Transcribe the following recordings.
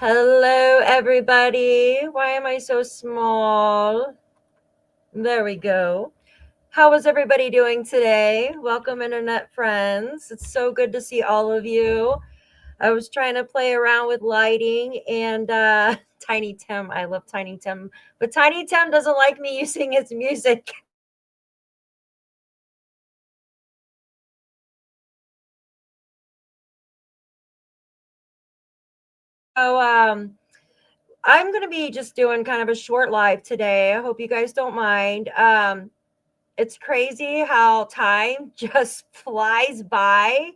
Hello, everybody. Why am I so small? There we go. How is everybody doing today? Welcome, internet friends. It's so good to see all of you. I was trying to play around with lighting and Tiny Tim. I love Tiny Tim, but Tiny Tim doesn't like me using his music. So I'm going to be just doing kind of a short live today. I hope you guys don't mind. It's crazy how time just flies by.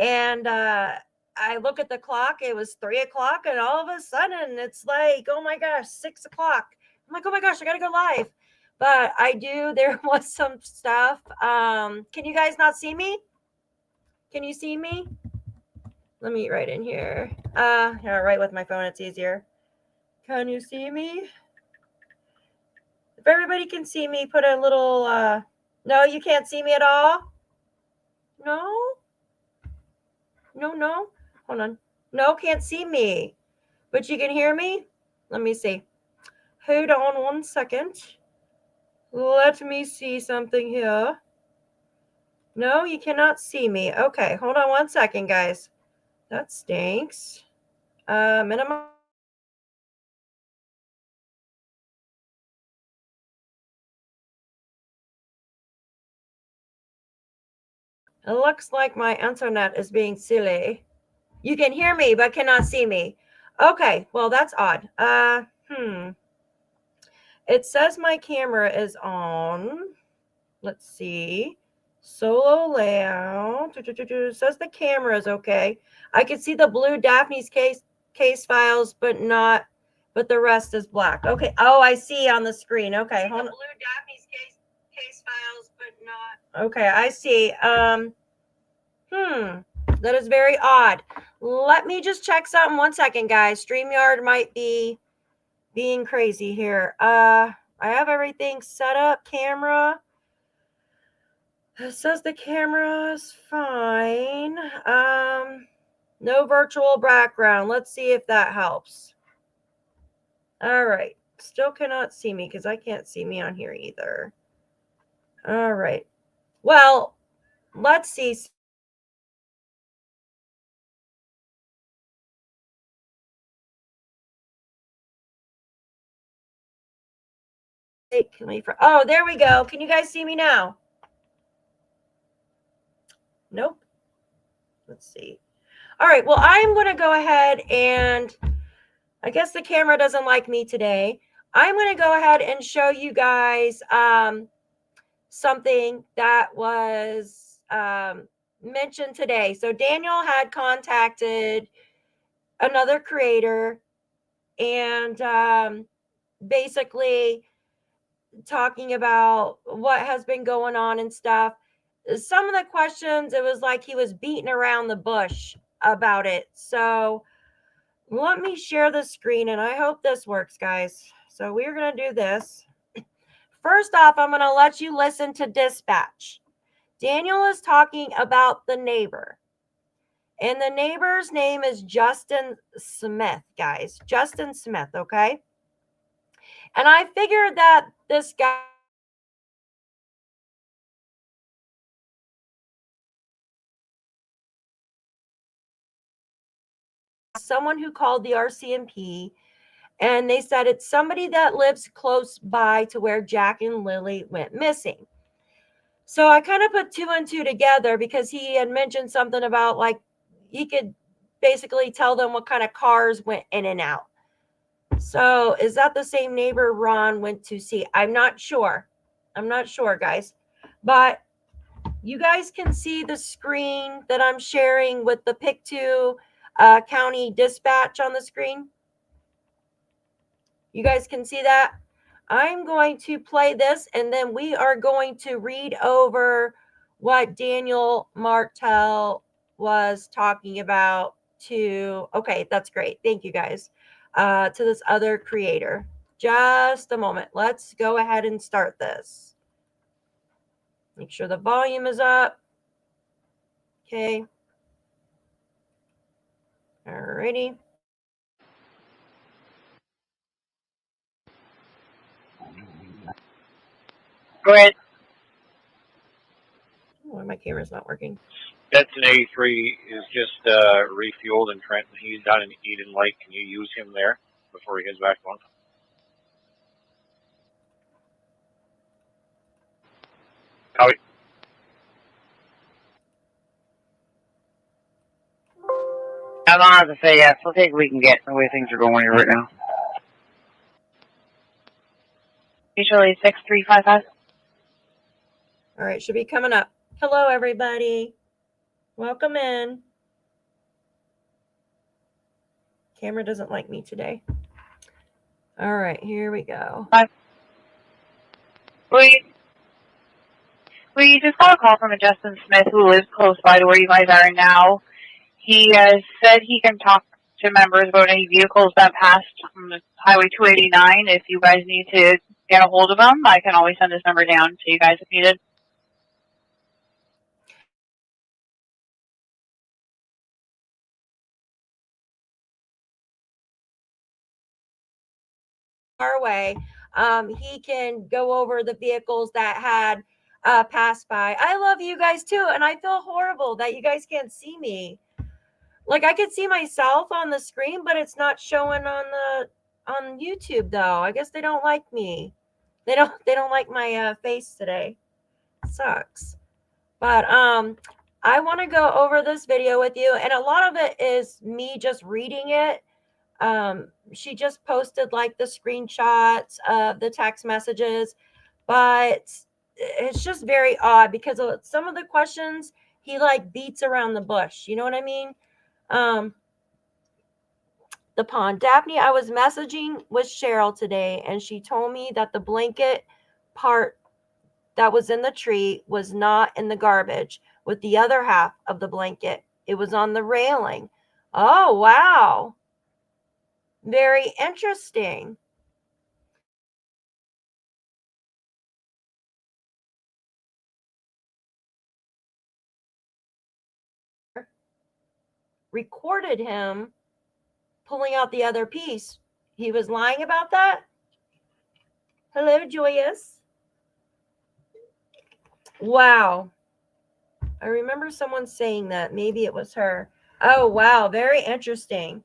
And I look at the clock, it was 3 o'clock, and all of a sudden it's like, oh my gosh, 6 o'clock. I'm like, oh my gosh, I gotta go live. But there was some stuff. Can you guys not see me? Can you see me? Let me write in here. Here, write with my phone, it's easier. Can you see me? If everybody can see me, put a little no, you can't see me at all? No? No. Hold on. No, can't see me. But you can hear me? Let me see. Hold on 1 second. Let me see something here. No, you cannot see me. Okay, hold on 1 second, guys. That stinks. Minimum. It looks like my internet is being silly. You can hear me, but cannot see me. Okay, well, that's odd. It says my camera is on. Let's see. Solo layout. It says the camera is okay. I can see the blue Daphne's case files, but the rest is black. Okay. Oh, I see on the screen. Okay. Hold on. Blue Daphne's case files, but not. Okay, I see. That is very odd. Let me just check something 1 second, guys. StreamYard might be being crazy here. I have everything set up, camera. It says the camera is fine. No virtual background. Let's see if that helps. All right. Still cannot see me because I can't see me on here either. All right. Well, let's see. Oh, there we go. Can you guys see me now? Nope. Let's see. All right. Well, I'm going to go ahead and I guess the camera doesn't like me today. I'm going to go ahead and show you guys something that was mentioned today. So Daniel had contacted another creator and basically talking about what has been going on and stuff. Some of the questions, it was like he was beating around the bush about it. So let me share the screen and I hope this works, guys. So we're going to do this. First off, I'm going to let you listen to dispatch. Daniel is talking about the neighbor. And the neighbor's name is Justin Smith, guys. Justin Smith, okay? And I figured that this guy, someone who called the RCMP And they said it's somebody that lives close by to where Jack and Lilly went missing. So I kind of put 2 and 2 together because he had mentioned something about like he could basically tell them what kind of cars went in and out. So is that the same neighbor Ron went to see? I'm not sure. I'm not sure, guys. But you guys can see the screen that I'm sharing with the PICTOU County Dispatch on the screen. You guys can see that. I'm going to play this, and then we are going to read over what Daniel Martel was talking about to, okay, that's great. Thank you guys. To this other creator. Just a moment. Let's go ahead and start this. Make sure the volume is up. Okay. Alrighty. Go ahead. Oh, my camera's not working. Stetson 83 is just refueled in Trenton. He's down in Eden Lake. Can you use him there before he heads back home? Howdy. I don't have to say yes. We'll take what we can get the way things are going here right now. Usually 6355. All right, should be coming up. Hello, everybody. Welcome in. Camera doesn't like me today. All right, here we go. We just got a call from a Justin Smith who lives close by to where you guys are now. He said he can talk to members about any vehicles that passed Highway 289. If you guys need to get a hold of him, I can always send this number down to you guys if needed. Our way, he can go over the vehicles that had passed by. I love you guys too, and I feel horrible that you guys can't see me. Like I could see myself on the screen, but it's not showing on YouTube though. I guess they don't like me. They don't like my face today. Sucks. But I want to go over this video with you, and a lot of it is me just reading it. She just posted like the screenshots of the text messages, but it's just very odd because some of the questions he like beats around the bush. You know what I mean? The pond. Daphne, I was messaging with Cheryl today, and she told me that the blanket part that was in the tree was not in the garbage with the other half of the blanket. It was on the railing. Oh, wow. Very interesting. Recorded him pulling out the other piece. He was lying about that? Hello, Joyous. Wow. I remember someone saying that. Maybe it was her. Oh, wow. Very interesting.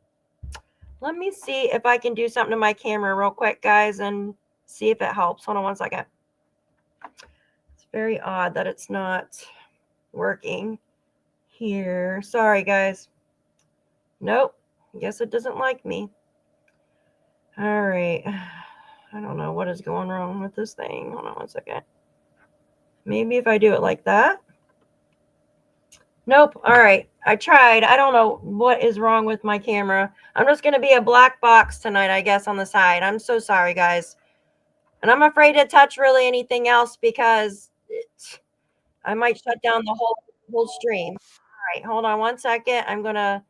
Let me see if I can do something to my camera real quick, guys, and see if it helps. Hold on one second. It's very odd that it's not working here. Sorry, guys. Nope. I guess it doesn't like me. All right. I don't know what is going wrong with this thing. Hold on one second. Maybe if I do it like that. Nope. All right. I tried. I don't know what is wrong with my camera. I'm just going to be a black box tonight, I guess, on the side. I'm so sorry, guys. And I'm afraid to touch really anything else because I might shut down the whole stream. All right. Hold on one second. I'm going to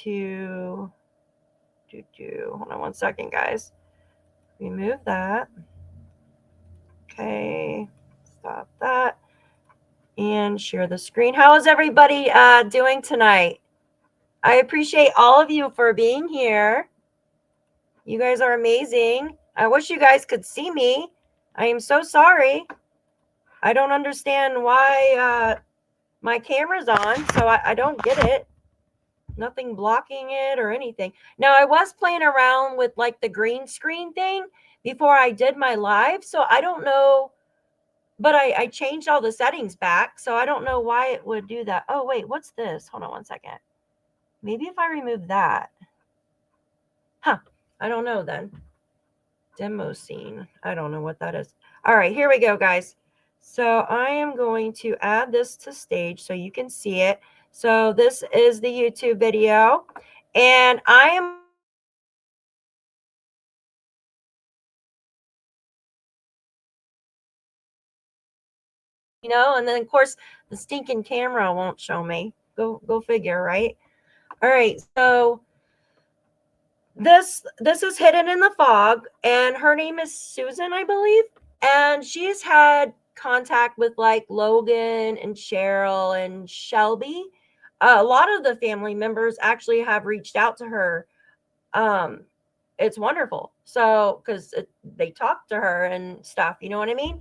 hold on one second, guys. Remove that. Okay, stop that and share the screen. How is everybody doing tonight? I appreciate all of you for being here. You guys are amazing. I wish you guys could see me. I am so sorry. I don't understand why My camera's on, so I don't get it. Nothing blocking it or anything. Now, I was playing around with like the green screen thing before I did my live, so I don't know, but I changed all the settings back, so I don't know why it would do that. Oh, wait, what's this? Hold on one second. Maybe if I remove that. Huh, I don't know then. Demo scene. I don't know what that is. All right, here we go, guys. So I am going to add this to stage so you can see it. So this is the YouTube video, and I am and then of course the stinking camera won't show me. Go figure, right? All right, so this is hidden in the fog, and her name is Susan, I believe, and she's had contact with like Logan and Cheryl and Shelby. A lot of the family members actually have reached out to her. It's wonderful. So because they talk to her and stuff, you know what I mean?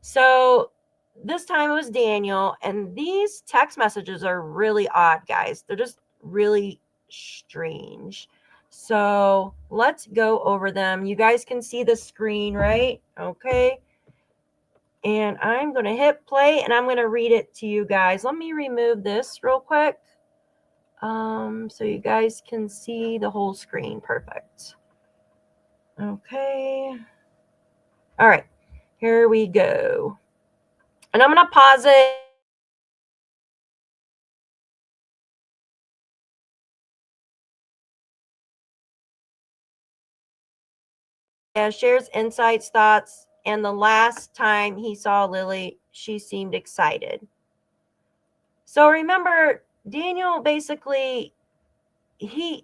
So this time it was Daniel, and these text messages are really odd, guys. They're just really strange. So let's go over them. You guys can see the screen, right? Okay. And I'm going to hit play, and I'm going to read it to you guys. Let me remove this real quick so you guys can see the whole screen. Perfect. Okay. All right. Here we go. And I'm going to pause it. Shares insights, thoughts, and the last time he saw Lilly, she seemed excited. So remember, Daniel basically, he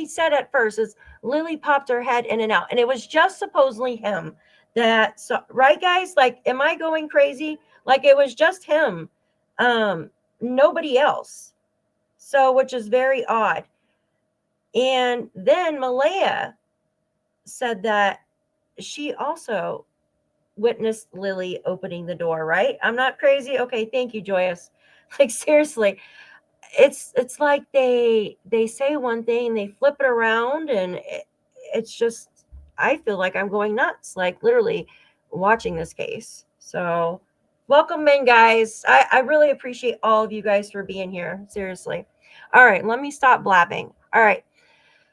said at first is Lilly popped her head in and out, and it was just supposedly him that saw, right, guys? Like, am I going crazy? Like, it was just him, nobody else. So, which is very odd. And then Malaya said that she also witnessed Lilly opening the door, right? I'm not crazy. Okay, thank you, Joyous. Like, seriously, it's like they say one thing, they flip it around, and it's just, I feel like I'm going nuts, like literally watching this case. So welcome in, guys. I really appreciate all of you guys for being here. Seriously. All right, let me stop blabbing. All right.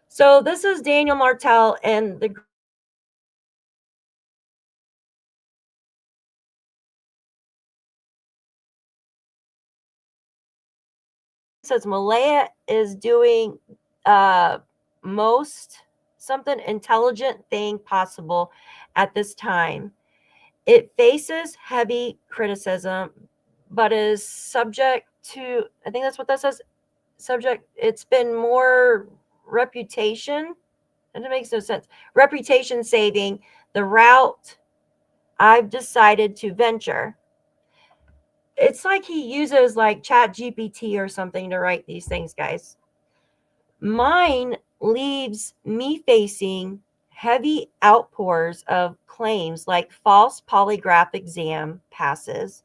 So this is Daniel Martell, and the says Malaya is doing most something intelligent thing possible at this time. It faces heavy criticism, but is subject to, I think that's what that says, subject, it's been more reputation, and it makes no sense. Reputation saving the route I've decided to venture. It's like he uses like Chat GPT or something to write these things, guys. Mine leaves me facing heavy outpours of claims like false polygraph exam passes,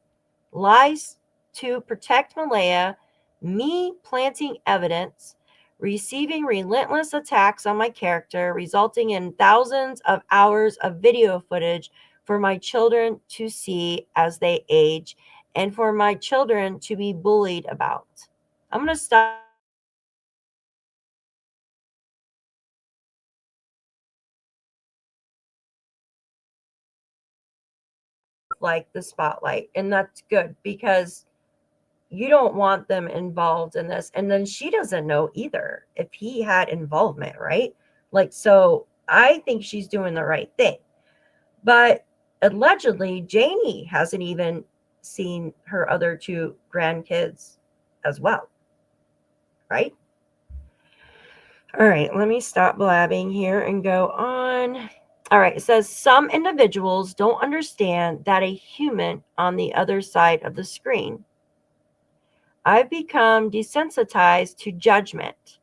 lies to protect Malaya, me planting evidence, receiving relentless attacks on my character, resulting in thousands of hours of video footage for my children to see as they age, and for my children to be bullied about. I'm going to stop. Like the spotlight, and that's good because you don't want them involved in this, and then she doesn't know either if he had involvement, right? Like, so I think she's doing the right thing, but allegedly Janie hasn't even seen her other two grandkids as well, right? All right, let me stop blabbing here and go on. All right, it says some individuals don't understand that a human on the other side of the screen. I've become desensitized to judgment.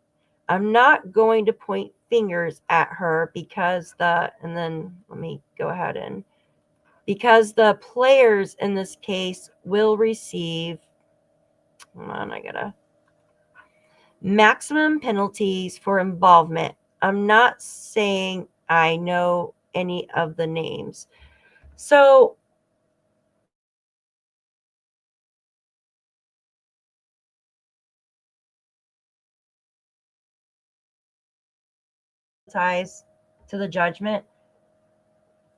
I'm not going to point fingers at her because and then let me go ahead and because the players in this case will receive, hold on, I gotta, maximum penalties for involvement. I'm not saying I know any of the names. So ties to the judgment.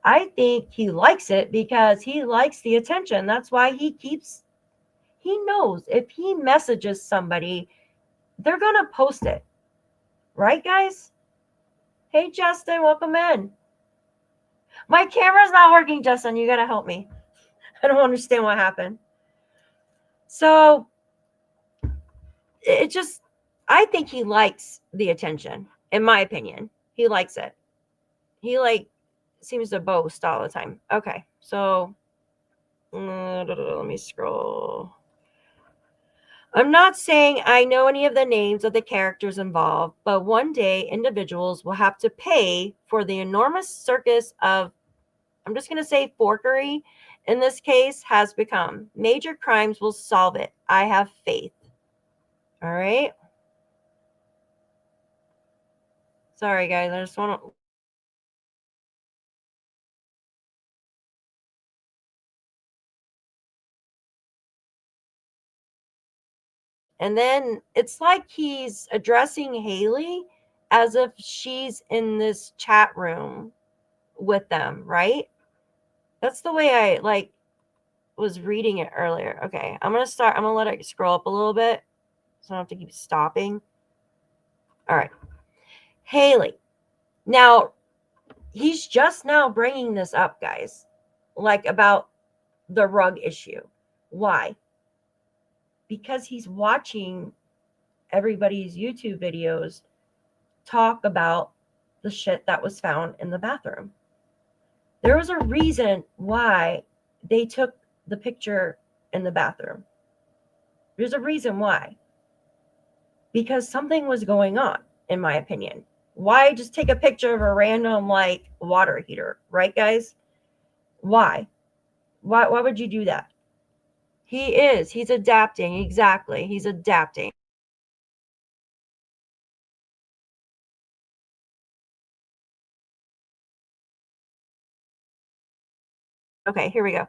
I think he likes it because he likes the attention. That's why he knows if he messages somebody, they're going to post it. Right, guys? Hey, Justin, welcome in. My camera's not working, Justin. You got to help me. I don't understand what happened. So it just, I think he likes the attention, in my opinion. He likes it. He seems to boast all the time. Okay, so let me scroll. I'm not saying I know any of the names of the characters involved, but one day individuals will have to pay for the enormous circus of, I'm just going to say forkery, in this case, has become. Major crimes will solve it. I have faith. All right. Sorry, guys. I just want to. And then it's like he's addressing Haley as if she's in this chat room with them, right? That's the way I was reading it earlier. Okay, I'm going to let it scroll up a little bit so I don't have to keep stopping. All right. Haley. Now, he's just now bringing this up, guys, about the rug issue. Why? Because he's watching everybody's YouTube videos talk about the shit that was found in the bathroom. There was a reason why they took the picture in the bathroom. There's a reason why. Because something was going on, in my opinion. Why just take a picture of a random water heater, right, guys? Why? Why would you do that? He's adapting. Exactly. He's adapting. Okay, here we go.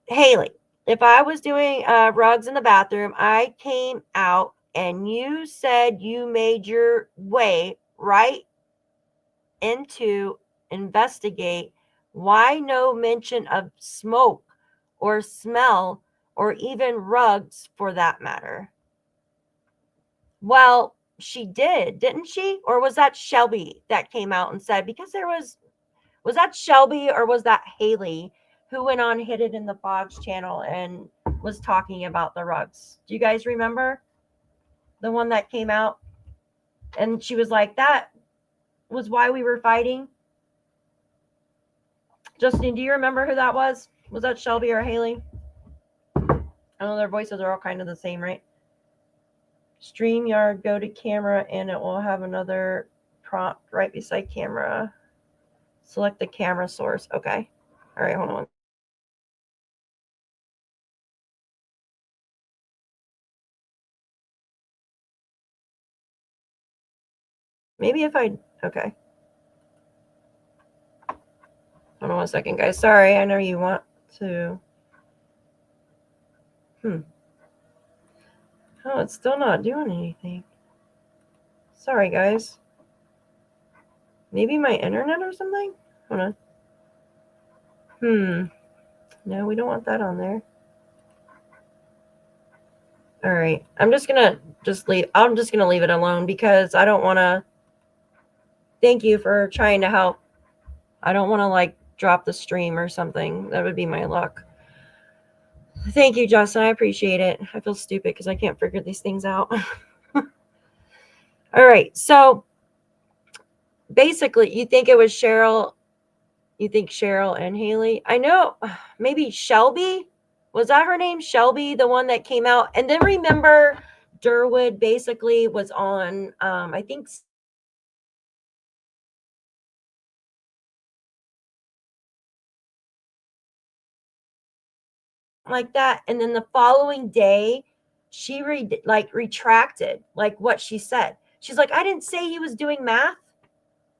Haley, if I was doing rugs in the bathroom, I came out and you said you made your way right into investigate, why no mention of smoke or smell or even rugs for that matter? Well, she did, didn't she? Or was that Shelby that came out and said, because there was that Shelby or was that Haley who went on Hid It in the Fogs channel and was talking about the rugs? Do you guys remember the one that came out? And she was like, that was why we were fighting. Justin, do you remember who that was? Was that Shelby or Haley? I know their voices are all kind of the same, right? StreamYard, go to camera, and it will have another prompt right beside camera. Select the camera source. Okay. All right, hold on. Maybe if I, okay. Hold on 1 second, guys. Sorry, I know you want to. Oh, it's still not doing anything. Sorry, guys. Maybe my internet or something? Hold on. No, we don't want that on there. All right. I'm just going to leave it alone because I don't want to. Thank you for trying to help. I don't want to drop the stream or something. That would be my luck. Thank you, Justin. I appreciate it. I feel stupid because I can't figure these things out. All right. So basically, you think it was Cheryl? You think Cheryl and Haley? I know maybe Shelby. Was that her name? Shelby, the one that came out. And then remember, Durwood basically was on, I think, like that. And then the following day, she retracted like what she said. She's like, I didn't say he was doing math.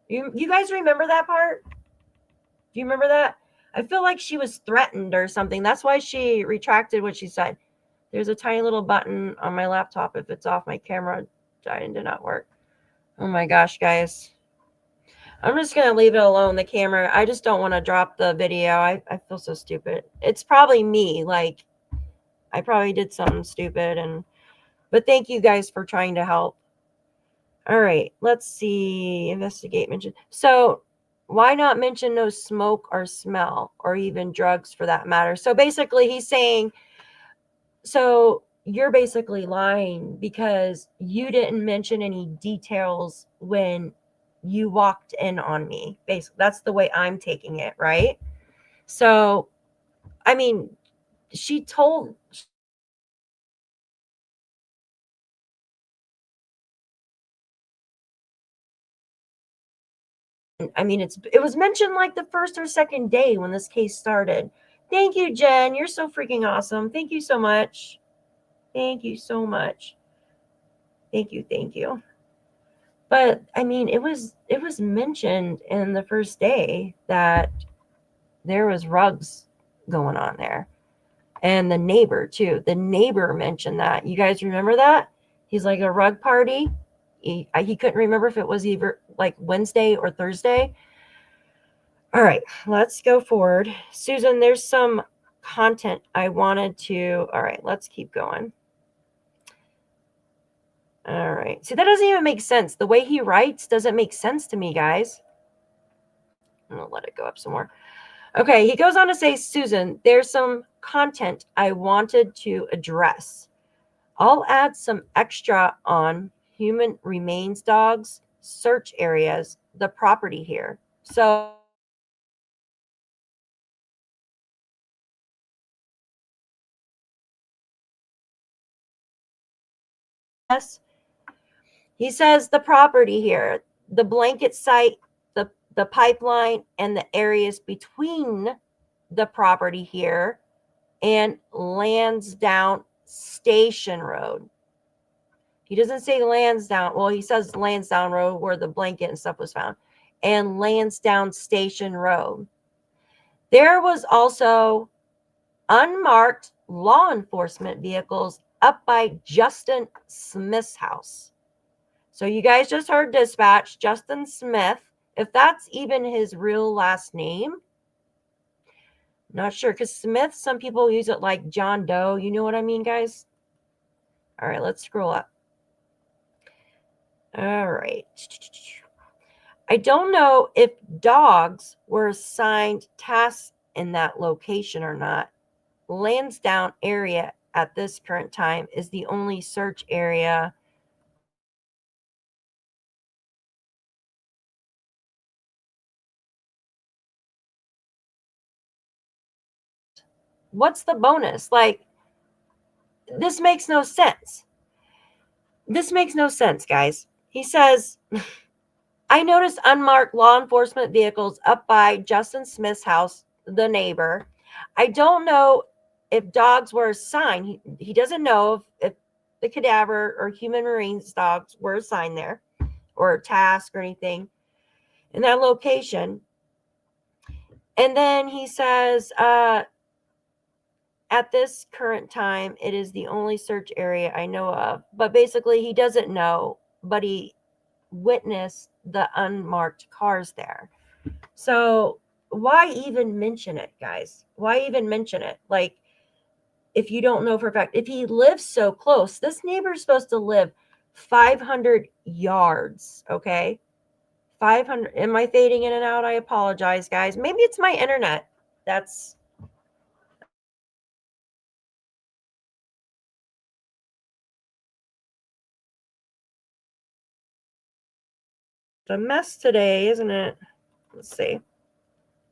You guys remember that part? Do you remember that? I feel like she was threatened or something. That's why she retracted what she said. There's a tiny little button on my laptop. If it's off, my camera did not work. Oh my gosh, guys. I'm just going to leave it alone, the camera. I just don't want to drop the video. I feel so stupid. It's probably me. Like, I probably did something stupid. But thank you guys for trying to help. All right, let's see. Investigate, mention. So why not mention no smoke or smell or even drugs for that matter? So basically he's saying, so you're basically lying because you didn't mention any details when you walked in on me. Basically, that's the way I'm taking it, right? So, I mean, she told. I mean, it was mentioned like the first or second day when this case started. Thank you, Jen. You're so freaking awesome. Thank you so much. Thank you so much. Thank you. Thank you. But I mean, it was mentioned in the first day that there was rugs going on there. And the neighbor too. The neighbor mentioned that. You guys remember that? He's like a rug party. He couldn't remember if it was either like Wednesday or Thursday. All right, let's go forward. Susan, there's some content I wanted to. All right, let's keep going. All right. See, that doesn't even make sense. The way he writes doesn't make sense to me, guys. I'm going to let it go up some more. Okay, he goes on to say, Susan, there's some content I wanted to address. I'll add some extra on human remains dogs, search areas, the property here. So yes, he says the property here, the blanket site, the pipeline, and the areas between the property here and Landsdowne Station Road. He doesn't say Landsdowne. Well, he says Landsdowne Road where the blanket and stuff was found. And Landsdowne Station Road. There was also unmarked law enforcement vehicles up by Justin Smith's house. So you guys just heard dispatch, Justin Smith. If that's even his real last name, not sure. Because Smith, some people use it like John Doe. You know what I mean, guys? All right, let's scroll up. All right. I don't know if dogs were assigned tasks in that location or not. Landsdowne area at this current time is the only search area. What's the bonus? Like, this makes no sense. This makes no sense, guys. He says, I noticed unmarked law enforcement vehicles up by Justin Smith's house, the neighbor. I don't know if dogs were assigned. He doesn't know if the cadaver or human marines dogs were assigned there or a task or anything in that location. And then he says, at this current time, it is the only search area I know of. But basically, he doesn't know, but he witnessed the unmarked cars there. So why even mention it, guys? Why even mention it? Like, if you don't know for a fact, if he lives so close, this neighbor's supposed to live 500 yards, okay? 500. Am I fading in and out? I apologize, guys. Maybe it's my internet. That's a mess today, isn't it? Let's see.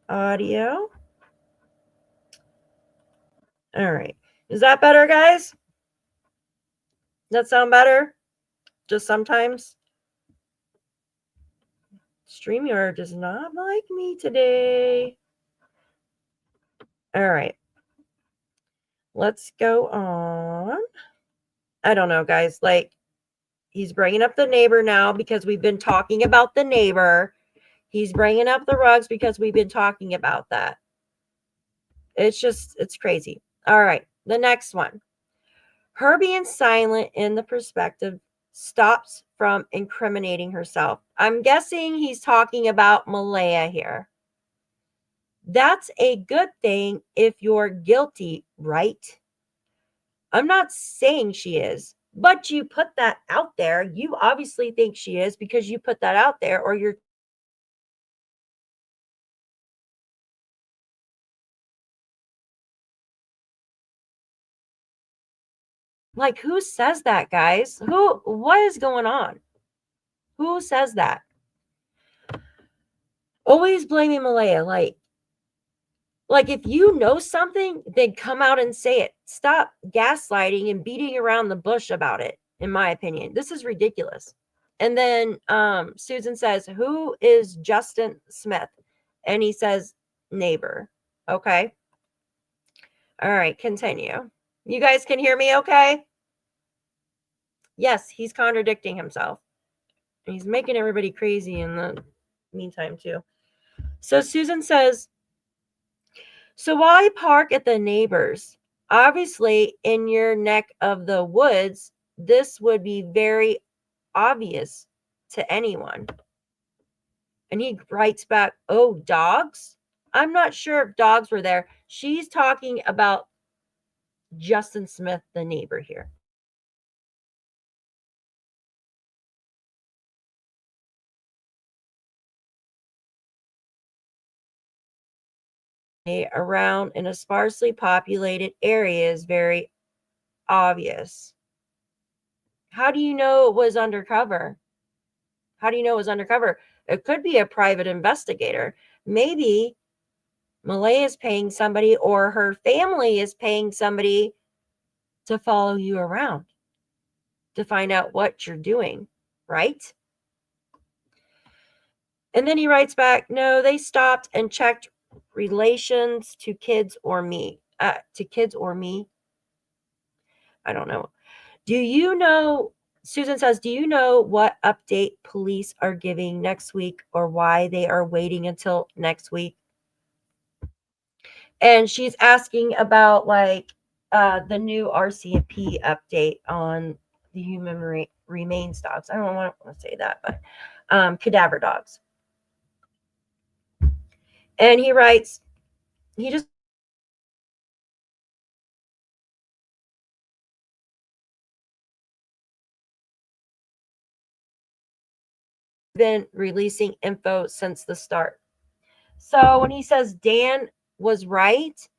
Audio. All right. Is that better, guys? That sound better? Just sometimes? StreamYard does not like me today. All right. Let's go on. I don't know, guys. Like, he's bringing up the neighbor now because we've been talking about the neighbor. He's bringing up the rugs because we've been talking about that. It's crazy. All right, the next one. Her being silent in the perspective stops from incriminating herself. I'm guessing he's talking about Malaya here. That's a good thing if you're guilty, right? I'm not saying she is, but you put that out there. You obviously think she is because you put that out there, or you're like, who says that, guys? What is going on? Who says that? Always blaming Malaya. Like, if you know something, then come out and say it. Stop gaslighting and beating around the bush about it, in my opinion. This is ridiculous. And then Susan says, who is Justin Smith? And he says, neighbor. Okay. All right, continue. You guys can hear me okay? Yes, he's contradicting himself. He's making everybody crazy in the meantime, too. So Susan says, so why park at the neighbors? Obviously, in your neck of the woods, this would be very obvious to anyone. And he writes back, oh, dogs? I'm not sure if dogs were there. She's talking about Justin Smith, the neighbor here. Around in a sparsely populated area is very obvious. How do you know it was undercover? How do you know it was undercover? It could be a private investigator. Maybe Malay is paying somebody, or her family is paying somebody to follow you around to find out what you're doing, right? And then he writes back, no, they stopped and checked relations to kids or me. To kids or me? I don't know. Do you know, Susan says, do you know what update police are giving next week, or why they are waiting until next week? And she's asking about the new RCMP update on the human remains dogs. I don't want to say that, but cadaver dogs. And he writes, he just been releasing info since the start. So when he says Dan was right,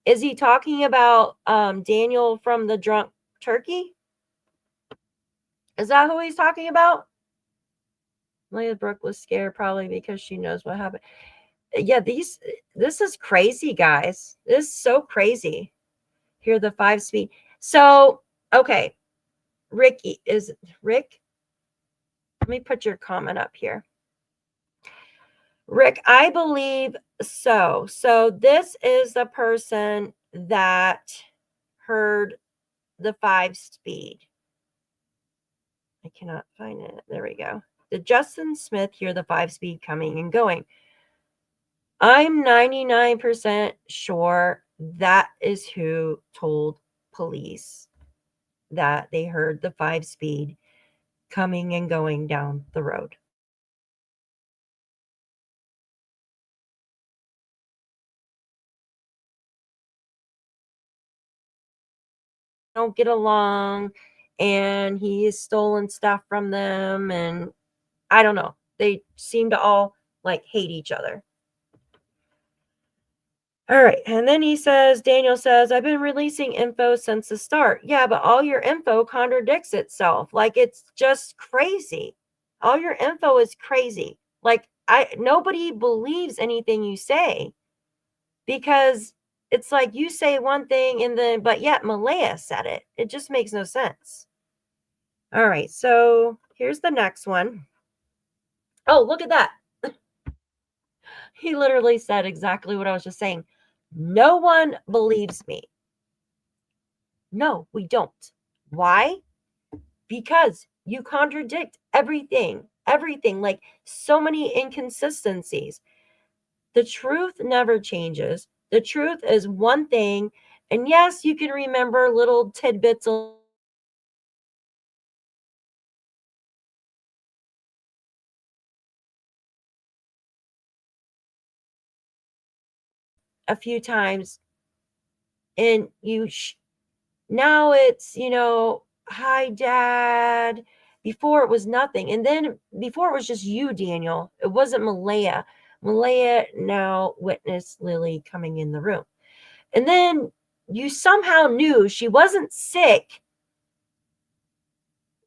is he talking about Daniel from the Drunk Turkey? Is that who he's talking about? Leah Brooke was scared probably because she knows what happened. Yeah, this is crazy, guys. This is so crazy. Here, the 5-speed. So, okay. Ricky, is Rick? Let me put your comment up here. Rick, I believe so. So this is the person that heard the 5-speed. I cannot find it. There we go. Did Justin Smith hear the 5-speed coming and going? I'm 99% sure that is who told police that they heard the 5-speed coming and going down the road. Don't get along, and he's stolen stuff from them, and I don't know. They seem to all hate each other. All right. And then Daniel says, I've been releasing info since the start. Yeah, but all your info contradicts itself. It's just crazy. All your info is crazy. Nobody believes anything you say, because it's like you say one thing but yet Malaya said it. It just makes no sense. All right. So here's the next one. Oh, look at that. He literally said exactly what I was just saying. No one believes me. No, we don't. Why? Because you contradict everything, like so many inconsistencies. The truth never changes. The truth is one thing. And yes, you can remember little tidbits a few times, and now it's, hi, Dad. Before it was nothing. And then before it was just you, Daniel. It wasn't Malaya. Malaya now witnessed Lilly coming in the room. And then you somehow knew she wasn't sick,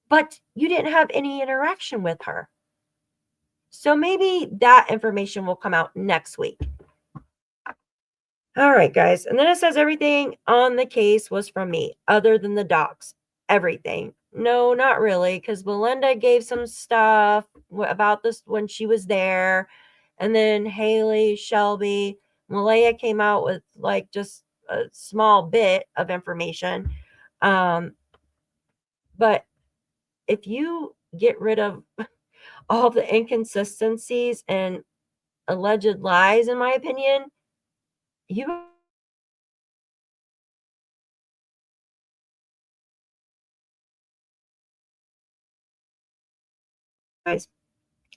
but you didn't have any interaction with her. So maybe that information will come out next week. All right, guys. And then it says everything on the case was from me, other than the docs. Everything. No, not really, because Belinda gave some stuff about this when she was there. And then Haley, Shelby, Malaya came out with like just a small bit of information. But if you get rid of all the inconsistencies and alleged lies, in my opinion, you guys.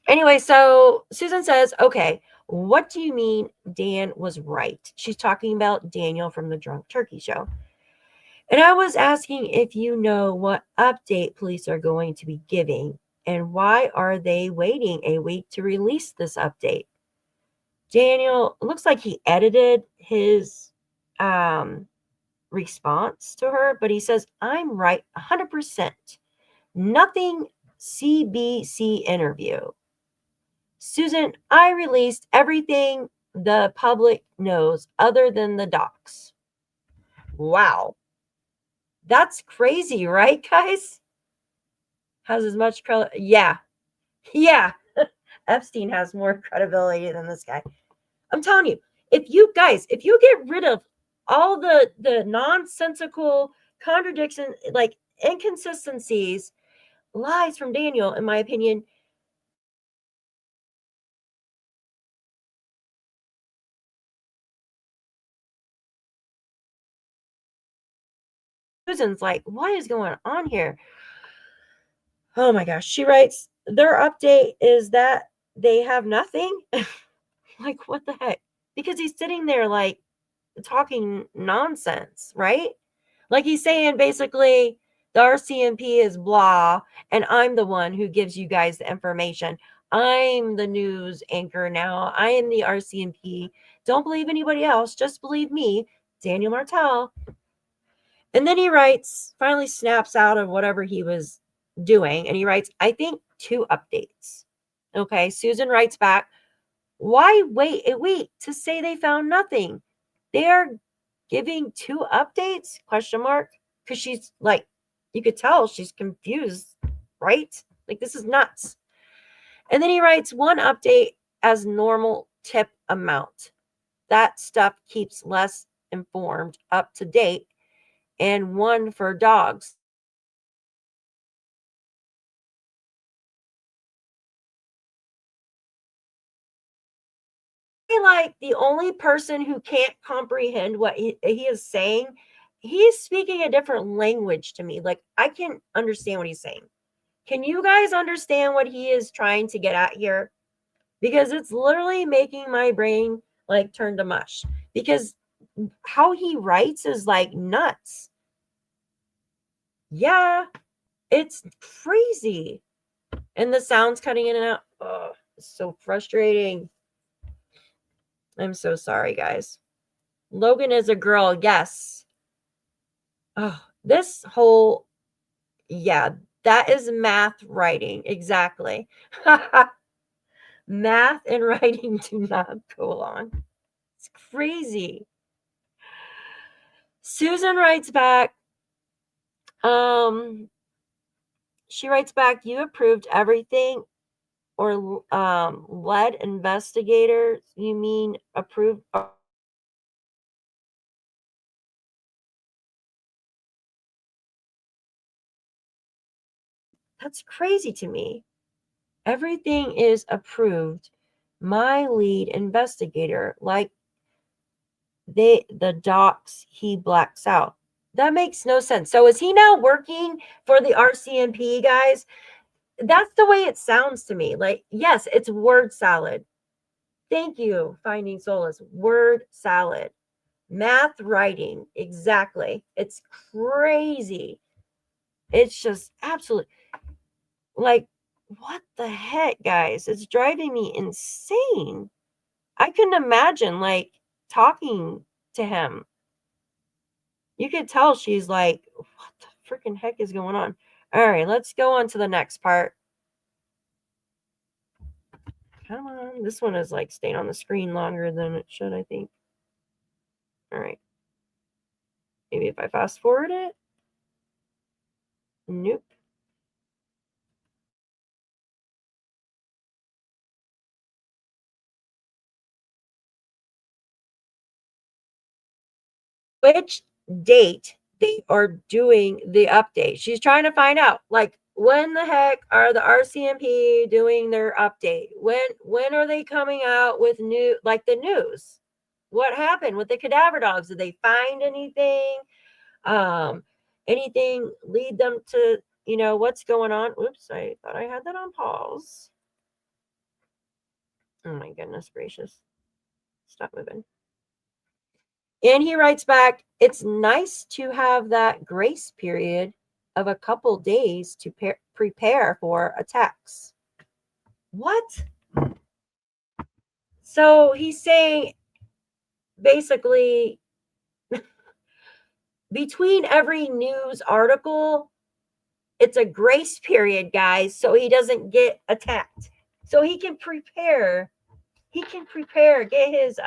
Anyway, so Susan says, okay, what do you mean Dan was right? She's talking about Daniel from the Drunk Turkey Show. And I was asking if you know what update police are going to be giving and why are they waiting a week to release this update? Daniel, looks like he edited his response to her, but he says, I'm right 100%. Nothing CBC interview. Susan, I released everything the public knows other than the docs. Wow. That's crazy, right, guys? Has as much credibility. Yeah. Yeah. Epstein has more credibility than this guy. I'm telling you, if you get rid of all the nonsensical contradictions, like inconsistencies, lies from Daniel, in my opinion, Susan's like, what is going on here? Oh my gosh. She writes, their update is that they have nothing. Like, what the heck? Because he's sitting there like talking nonsense, right? Like he's saying basically the RCMP is blah, and I'm the one who gives you guys the information. I'm the news anchor now. I am the RCMP. Don't believe anybody else. Just believe me, Daniel Martell. And then he writes, finally snaps out of whatever he was doing, and he writes, I think 2 updates. Okay, Susan writes back, why wait a week to say they found nothing? They are giving 2 updates? Question mark. Because she's like, you could tell she's confused, right? Like, this is nuts. And then he writes 1 update as normal tip amount. That stuff keeps less informed, up to date, and 1 for dogs. Like the only person who can't comprehend what he is saying, he's speaking a different language to me. Like I can't understand what he's saying. Can you guys understand what he is trying to get at here? Because it's literally making my brain like turn to mush. Because how he writes is like nuts. Yeah, it's crazy. And the sound's cutting in and out. Oh, it's so frustrating. I'm so sorry, guys. Logan is a girl, yes. Oh, this whole, yeah, that is math writing. Exactly. Math and writing do not go along. It's crazy. Susan writes back, she writes back, you approved everything or led investigators, you mean approved That's crazy to me. Everything is approved. My lead investigator, like the docs, he blacks out. That makes no sense. So is he now working for the RCMP, guys? That's the way it sounds to me. Like, yes, it's word salad. Thank you, Finding Solace. Word salad. Math writing. Exactly. It's crazy. It's just absolute. Like, what the heck, guys? It's driving me insane. I couldn't imagine, like, talking to him. You could tell she's like, what the freaking heck is going on? All right, let's go on to the next part. Come on. This one is like staying on the screen longer than it should, I think. All right. Maybe if I fast forward it. Nope. Which date they are doing the update? She's trying to find out, like, when the heck are the RCMP doing their update? When are they coming out with new, like, the news? What happened with the cadaver dogs? Did they find anything? Anything lead them to, what's going on? Oops, I thought I had that on pause. Oh my goodness gracious. Stop moving. And he writes back, it's nice to have that grace period of a couple days to prepare for attacks. What? So he's saying basically between every news article, it's a grace period, guys, so he doesn't get attacked. So he can prepare. Get his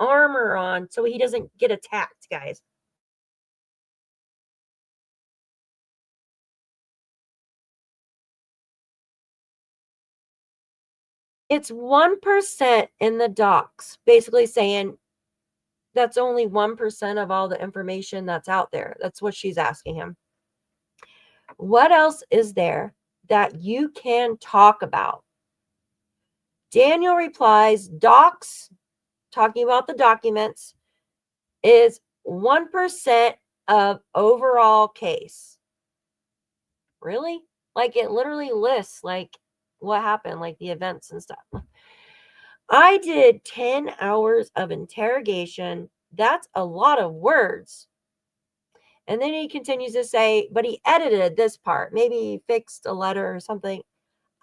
armor on so he doesn't get attacked, guys. It's 1% in the docs, basically saying that's only 1% of all the information that's out there. That's what she's asking him. What else is there that you can talk about? Daniel replies, docs, talking about the documents, is 1% of overall case. Really? Like, it literally lists, like, what happened, like the events and stuff. I did 10 hours of interrogation. That's a lot of words. And then he continues to say, but he edited this part. Maybe he fixed a letter or something.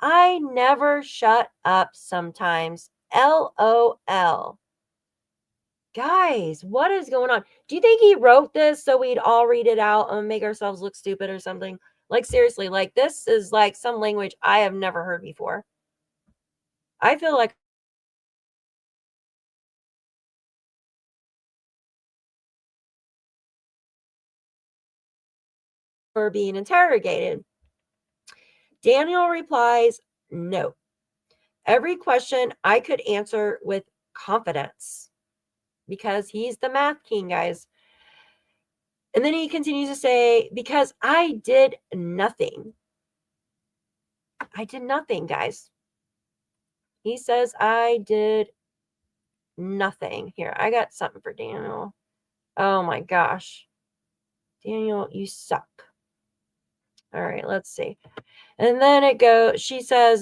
I never shut up sometimes. LOL. Guys, what is going on? Do you think he wrote this so we'd all read it out and make ourselves look stupid or something? Like, seriously, like, this is like some language I have never heard before. I feel like we're being interrogated. Daniel replies, no. Every question I could answer with confidence because he's the math king, guys. And then he continues to say, because I did nothing. I did nothing, guys. He says, I did nothing. Here, I got something for Daniel. Oh my gosh. Daniel, you suck. All right, let's see. And then it goes, she says,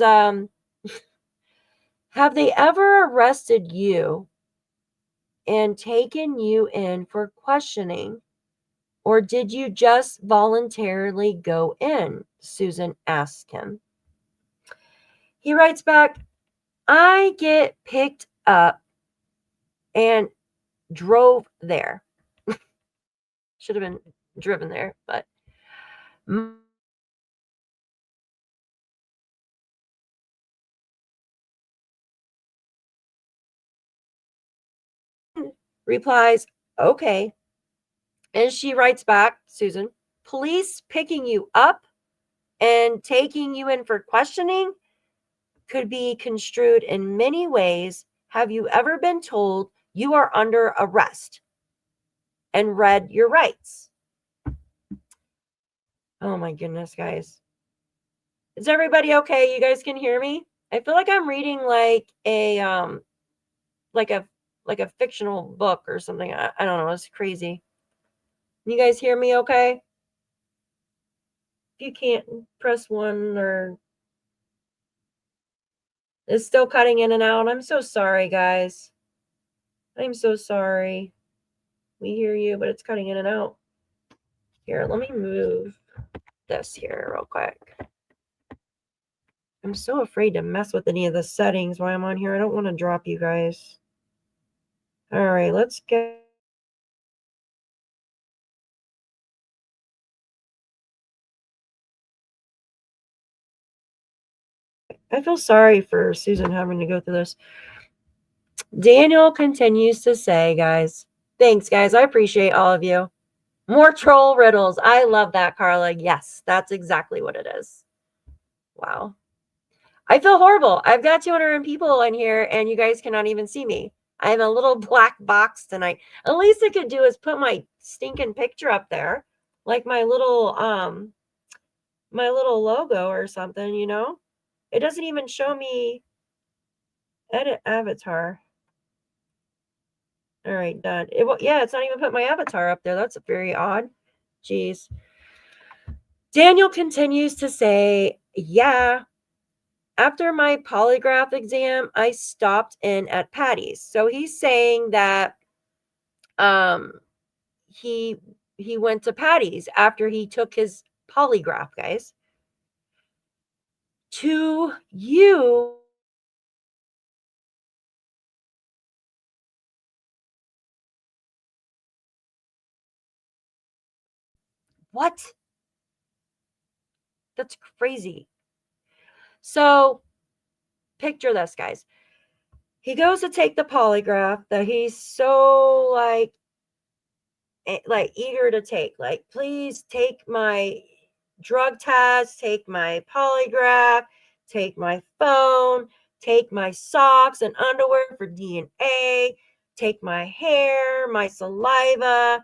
have they ever arrested you and taken you in for questioning? Or did you just voluntarily go in? Susan asked him. He writes back, I get picked up and drove there. Should have been driven there, but replies, okay. And she writes back, Susan, police picking you up and taking you in for questioning could be construed in many ways. Have you ever been told you are under arrest and read your rights? Oh my goodness, guys. Is everybody okay? You guys can hear me? I feel like I'm reading like a like a fictional book or something. I don't know. It's crazy. You guys hear me okay? If you can't, press 1 or it's still cutting in and out. I'm so sorry, guys. I'm so sorry. We hear you, but it's cutting in and out. Here, let me move this here real quick. I'm so afraid to mess with any of the settings while I'm on here. I don't want to drop you guys. All right, let's get. I feel sorry for Susan having to go through this. Daniel continues to say, guys, thanks, guys. I appreciate all of you. More troll riddles. I love that, Carla. Yes, that's exactly what it is. Wow. I feel horrible. I've got 200 people in here and you guys cannot even see me. I have a little black box tonight. At least I could do is put my stinking picture up there, like my little logo or something, you know? It doesn't even show me edit avatar. All right, done. Yeah, it's not even put my avatar up there. That's very odd. Jeez. Daniel continues to say, yeah, after my polygraph exam, I stopped in at Patty's. So he's saying that he went to Patty's after he took his polygraph, guys. To you, what? That's crazy. So picture this, guys. He goes to take the polygraph that he's so like eager to take. Like, please take my drug test, take my polygraph, take my phone, take my socks and underwear for DNA, take my hair, my saliva,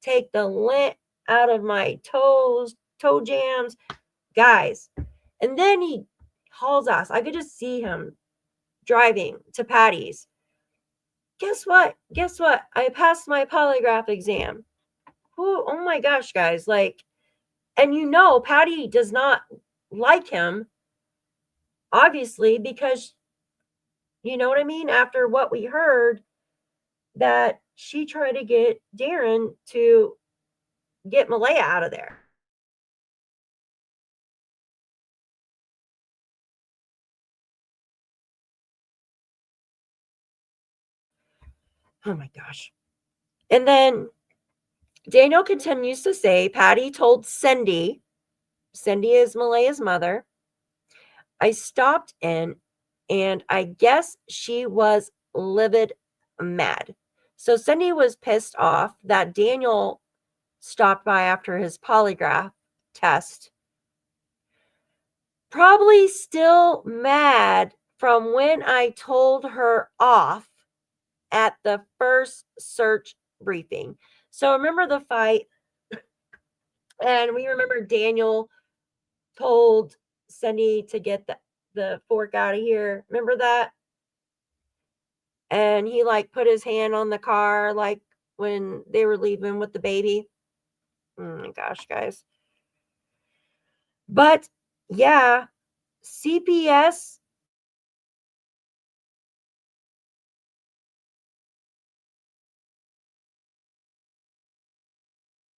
take the lint out of my toes, toe jams, guys. And then he hauls ass. I could just see him driving to Patty's. Guess what? I passed my polygraph exam. Oh my gosh, guys. Like, and you know, Patty does not like him, obviously, because you know what I mean? After what we heard, that she tried to get Darren to get Malaya out of there. Oh my gosh. And then Daniel continues to say, Patty told Cindy is Malaya's mother, I stopped in and I guess she was livid mad. So Cindy was pissed off that Daniel stopped by after his polygraph test. Probably still mad from when I told her off at the first search briefing. So remember the fight? And we remember Daniel told Cindy to get the fork out of here. Remember that? And he like put his hand on the car like when they were leaving with the baby. Oh my gosh, guys. But yeah, CPS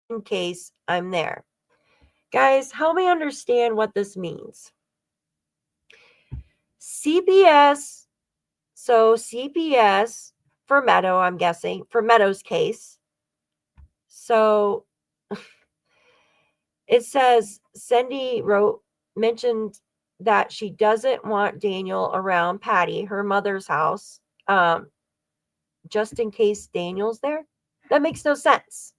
in case I'm there. Guys, help me understand what this means. CPS, so CPS for Meadow, I'm guessing, for Meadow's case. So it says Cindy mentioned that she doesn't want Daniel around Patty, her mother's house, just in case Daniel's there. That makes no sense.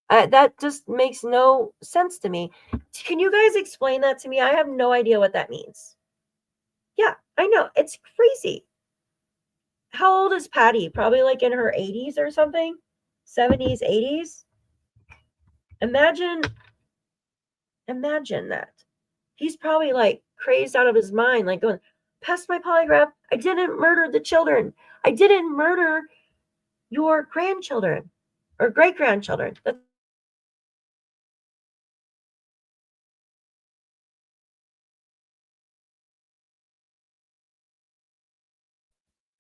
That just makes no sense to me. Can you guys explain that to me? I have no idea what that means. Yeah, I know. It's crazy. How old is Patty? Probably like in her 80s or something? 70s, 80s? Imagine that. He's probably like crazed out of his mind, like going, "Pass my polygraph. I didn't murder the children. I didn't murder your grandchildren or great grandchildren."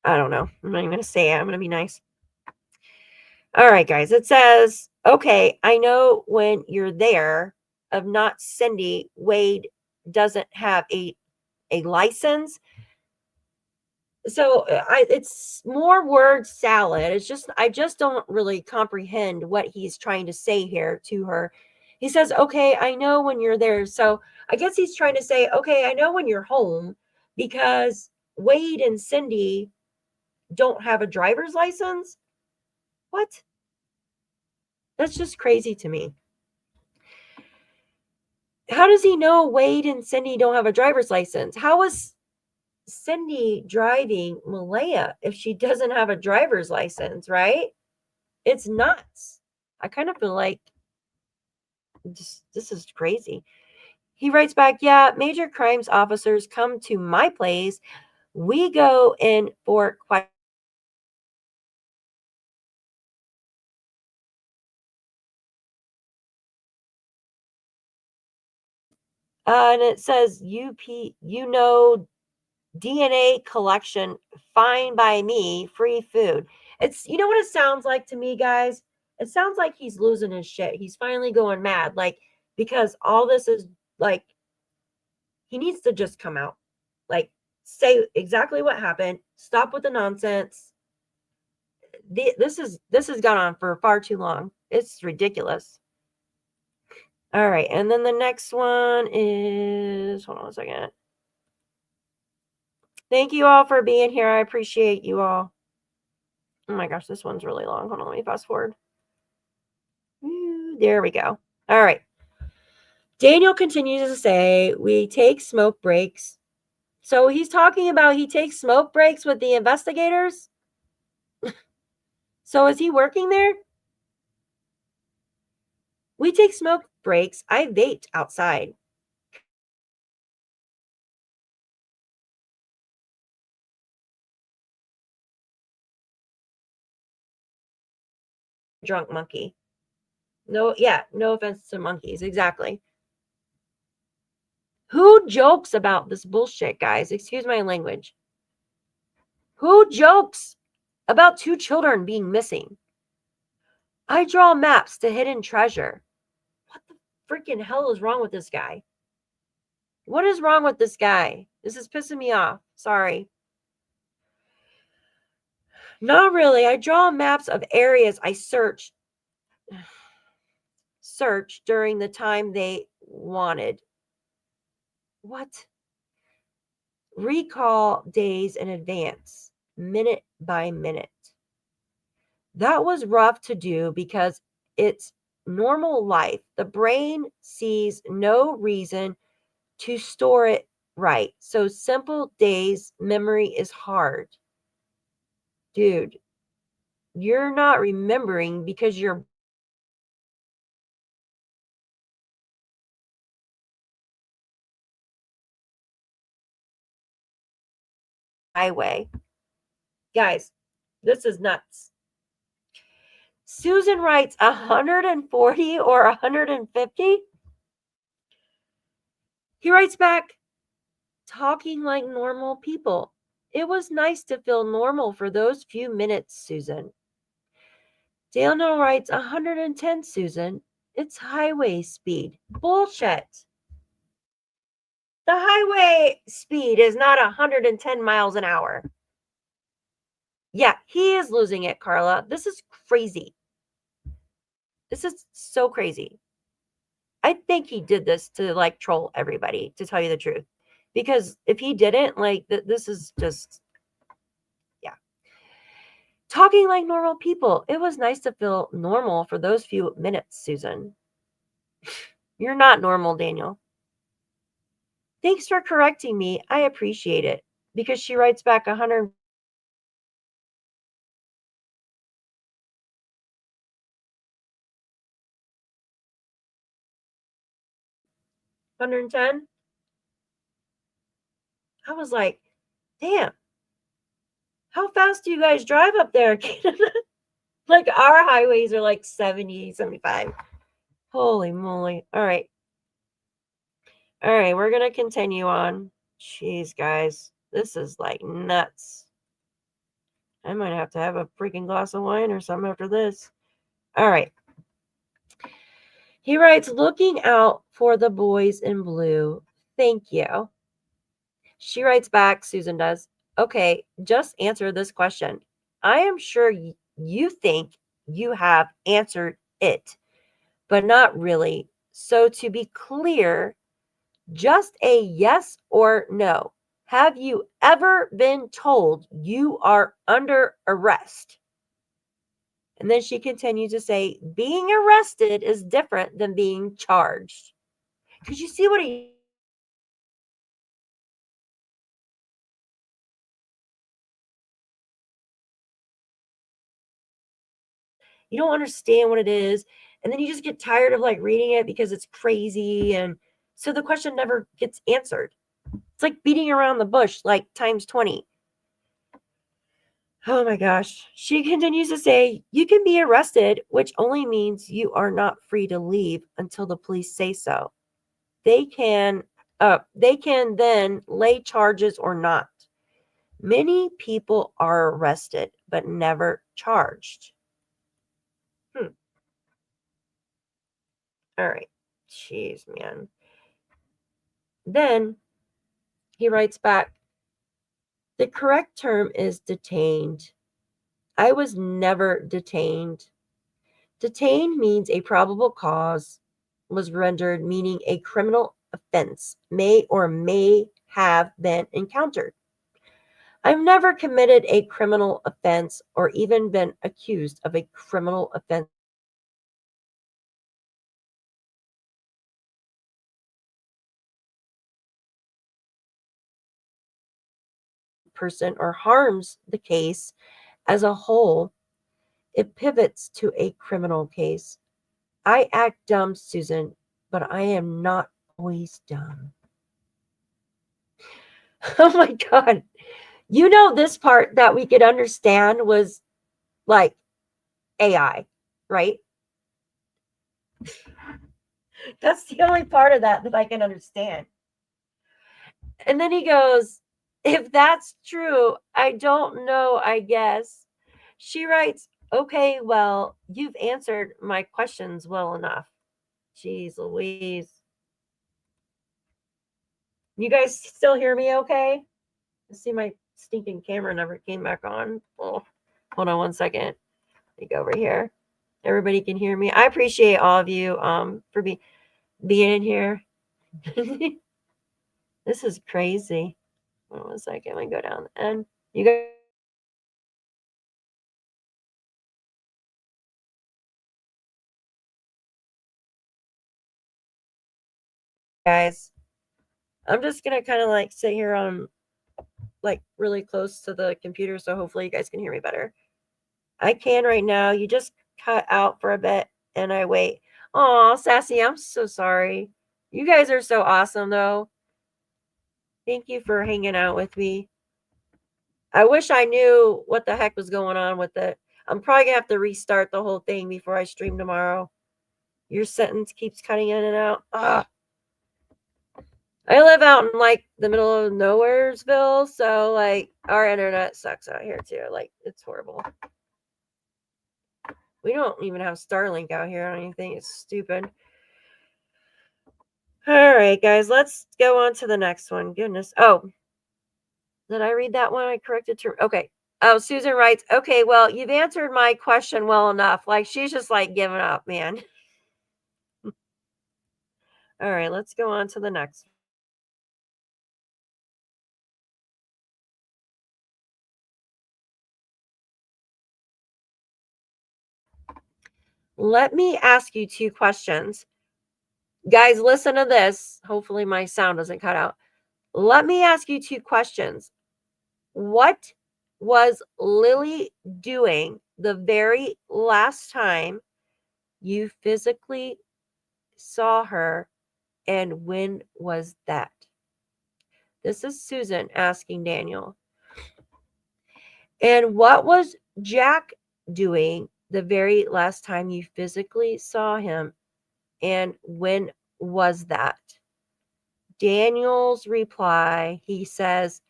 I don't know. I'm not even going to say it. I'm going to be nice. All right, guys. It says, okay, I know when you're there of not Cindy, Wade doesn't have a license. So it's more word salad. It's just, I just don't really comprehend what he's trying to say here to her. He says, okay, I know when you're there. So I guess he's trying to say, okay, I know when you're home because Wade and Cindy don't have a driver's license. What? That's just crazy to me. How does he know Wade and Cindy don't have a driver's license? How is Cindy driving Malaya if she doesn't have a driver's license, right? It's nuts. I kind of feel like this is crazy. He writes back, yeah, major crimes officers come to my place. We go in for questions. And it says DNA collection, fine by me, free food. It's, you know what it sounds like to me, guys? It sounds like he's losing his shit. He's finally going mad, like, because all this is like, he needs to just come out, like, say exactly what happened, stop with the nonsense. This has gone on for far too long. It's ridiculous. All right, and then the next one is, hold on a second. Thank you all for being here. I appreciate you all. Oh my gosh, this one's really long. Hold on, let me fast forward. There we go. All right. Daniel continues to say, we take smoke breaks. So he's talking about he takes smoke breaks with the investigators. So is he working there? We take smoke breaks. I vaped outside. Drunk monkey. No, yeah, no offense to monkeys. Exactly. Who jokes about this bullshit, guys? Excuse my language. Who jokes about 2 children being missing? I draw maps to hidden treasure. What the freaking hell is wrong with this guy? What is wrong with this guy? This is pissing me off. Sorry. Not really. I draw maps of areas I search during the time they wanted. What? Recall days in advance, minute by minute. That was rough to do because it's normal life. The brain sees no reason to store it right. So simple days memory is hard. Dude, you're not remembering because you're highway. Guys, this is nuts. Susan writes 140 or 150. He writes back, talking like normal people. It was nice to feel normal for those few minutes, Susan. Daniel writes 110, Susan. It's highway speed. Bullshit. The highway speed is not 110 miles an hour. Yeah, he is losing it, Carla. This is crazy. This is so crazy. I think he did this to like troll everybody, to tell you the truth. Because if he didn't, like, this is just, yeah. Talking like normal people. It was nice to feel normal for those few minutes, Susan. You're not normal, Daniel. Thanks for correcting me. I appreciate it. Because she writes back 100. 110. I was like, damn, how fast do you guys drive up there? Like our highways are like 70, 75. Holy moly. All right. All right, we're going to continue on. Jeez, guys, this is like nuts. I might have to have a freaking glass of wine or something after this. All right. He writes, looking out for the boys in blue. Thank you. She writes back, Susan does. Okay, just answer this question. I am sure you think you have answered it, but not really. So to be clear, just a yes or no. Have you ever been told you are under arrest? And then she continues to say, being arrested is different than being charged. Because you see what he... You don't understand what it is. And then you just get tired of like reading it because it's crazy. And so the question never gets answered. It's like beating around the bush, like times 20. Oh my gosh. She continues to say, you can be arrested, which only means you are not free to leave until the police say so. They can then lay charges or not. Many people are arrested, but never charged. All right. Jeez, man. Then he writes back, the correct term is detained. I was never detained. Detained means a probable cause was rendered, meaning a criminal offense may or may have been encountered. I've never committed a criminal offense or even been accused of a criminal offense. Person or harms the case as a whole, it pivots to a criminal case. I act dumb, Susan, but I am not always dumb. Oh my God. You know, this part that we could understand was like AI, right? That's the only part of that I can understand. And then he goes, if that's true, I don't know, I guess. She writes, okay, well, you've answered my questions well enough. Jeez Louise. You guys still hear me okay? I see my stinking camera never came back on. Oh, hold on one second. Let me go over here. Everybody can hear me. I appreciate all of you for being in here. This is crazy. Hold on one second. Let me go down and you guys, I'm just gonna kind of like sit here on like really close to the computer, so hopefully you guys can hear me better. I can right now. You just cut out for a bit and I wait. Oh, Sassy, I'm so sorry. You guys are so awesome though. Thank you for hanging out with me. I wish I knew what the heck was going on with it. I'm probably gonna have to restart the whole thing before I stream tomorrow. Your sentence keeps cutting in and out. Ugh. I live out in like the middle of nowheresville, so like our internet sucks out here too. Like it's horrible. We don't even have Starlink out here or anything. It's stupid. All right, guys, let's go on to the next one. Goodness. Oh, did I read that one? I corrected to. Okay. Oh, Susan writes, okay, well, you've answered my question well enough. Like she's just like giving up, man. All right, let's go on to the next. Let me ask you two questions. Guys, listen to this. Hopefully my sound doesn't cut out. Let me ask you two questions. What was Lilly doing the very last time you physically saw her, and when was that? This is Susan asking Daniel. And what was Jack doing the very last time you physically saw him? And when was that? Daniel's reply, he says,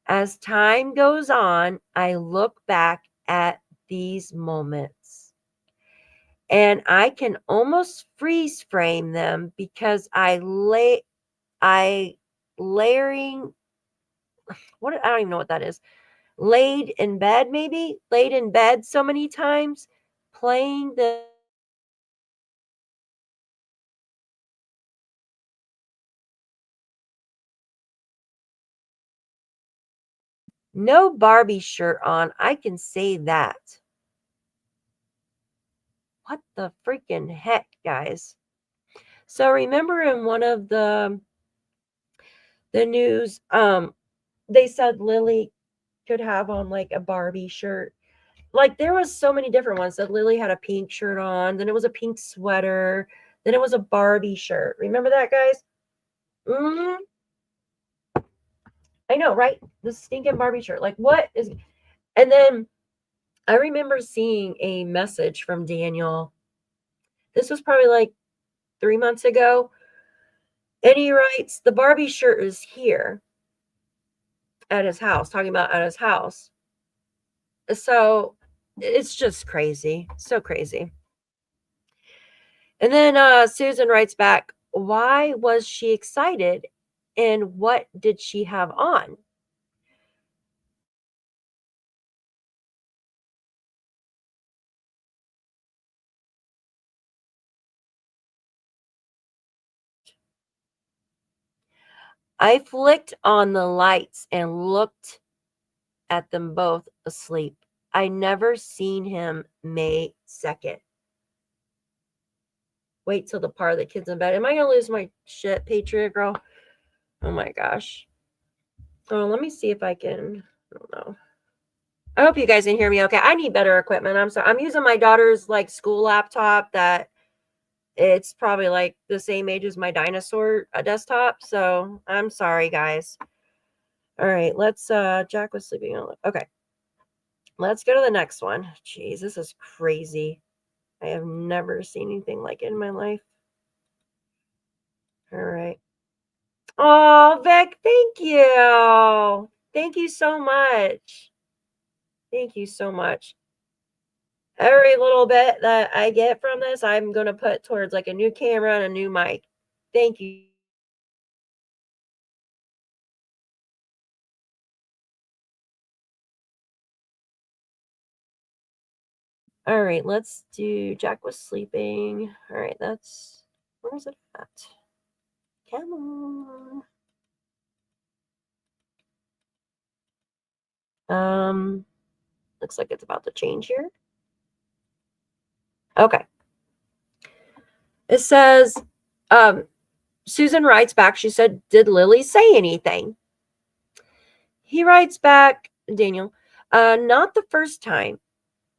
as time goes on, I look back at these moments and I can almost freeze frame them because I layering, what, I don't even know what that is. Laid in bed so many times playing the no Barbie shirt on. I can say that. What the freaking heck, guys? So remember in one of the news, they said Lilly could have on like a Barbie shirt. Like there was so many different ones. That Lilly had a pink shirt on, then it was a pink sweater, then it was a Barbie shirt. Remember that, guys? Mm-hmm. I know, right? The stinking Barbie shirt. Like what is? And then I remember seeing a message from Daniel. This was probably like 3 months ago. And he writes, the Barbie shirt is here at his house, talking about at his house. So it's just crazy. So crazy. And then Susan writes back, why was she excited? And what did she have on? I flicked on the lights and looked at them both asleep. I never seen him May 2nd. Wait till the part of the kids in bed. Am I going to lose my shit, Patriot Girl? Oh my gosh. Oh, let me see if I can. I don't know. I hope you guys can hear me okay. I need better equipment. I'm sorry. I'm using my daughter's like school laptop that it's probably like the same age as my dinosaur desktop. So I'm sorry, guys. All right, let's Jack was sleeping on. Okay. Let's go to the next one. Jeez, this is crazy. I have never seen anything like it in my life. All right. Oh, Vic, thank you. Thank you so much. Thank you so much. Every little bit that I get from this, I'm going to put towards like a new camera and a new mic. Thank you. All right, let's do Jack was sleeping. All right, that's, where is it at? Come on. Looks like it's about to change here. Okay. It says, Susan writes back, she said, did Lilly say anything? He writes back, Daniel, not the first time,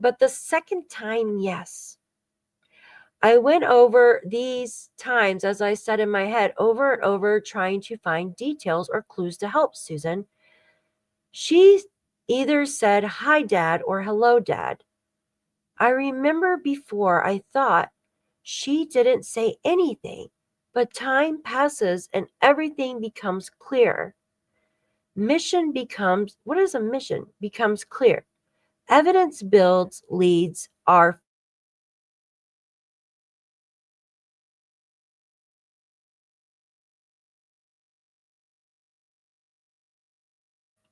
but the second time, yes. I went over these times, as I said in my head, over and over, trying to find details or clues to help Susan. She either said, hi, Dad, or hello, Dad. I remember before I thought she didn't say anything, but time passes and everything becomes clear. Mission becomes, what is a mission? Becomes clear. Evidence builds, leads are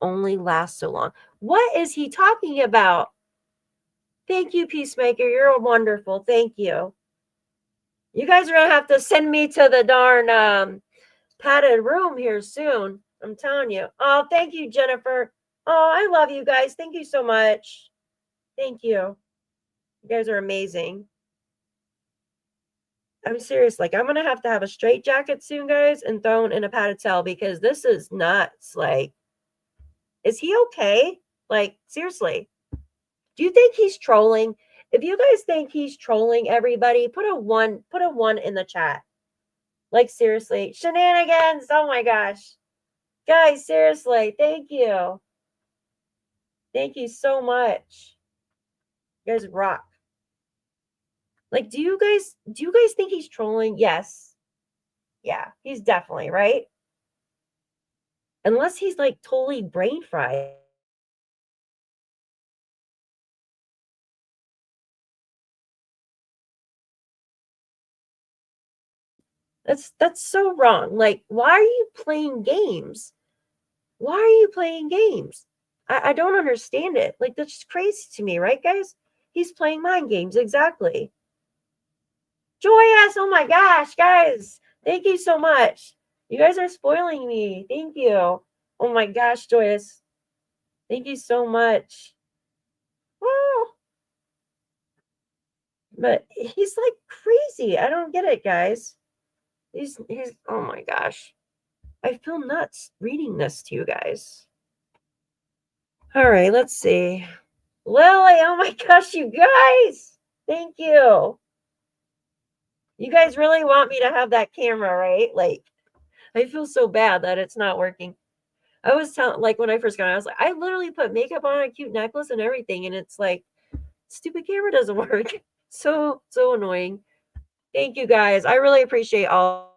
only last so long. What is he talking about? Thank you, Peacemaker. You're wonderful. Thank you. You guys are going to have to send me to the darn padded room here soon. I'm telling you. Oh, thank you, Jennifer. Oh, I love you guys. Thank you so much. Thank you. You guys are amazing. I'm serious. Like, I'm going to have a straight jacket soon, guys, and thrown in a padded cell because this is nuts. Like, is he okay? Like, seriously. Do you think he's trolling? If you guys think he's trolling everybody, put a one in the chat. Like, seriously. Shenanigans. Oh my gosh. Guys, seriously, thank you. Thank you so much. You guys rock. Like, do you guys think he's trolling? Yes. Yeah, he's definitely, right? Unless he's like totally brain fried. That's so wrong. Like, why are you playing games? Why are you playing games? I don't understand it. Like, that's just crazy to me, right, guys? He's playing mind games, exactly. Joyous, oh my gosh, guys. Thank you so much. You guys are spoiling me. Thank you. Oh my gosh, Joyous. Thank you so much. Woo. But he's like crazy. I don't get it, guys. He's oh my gosh. I feel nuts reading this to you guys. All right, let's see. Lily, oh my gosh, you guys. Thank you. You guys really want me to have that camera, right? Like, I feel so bad that it's not working. I was telling, like, when I first got it, I was like, I literally put makeup on a cute necklace and everything, and it's like, stupid camera doesn't work. So annoying. Thank you guys. I really appreciate all.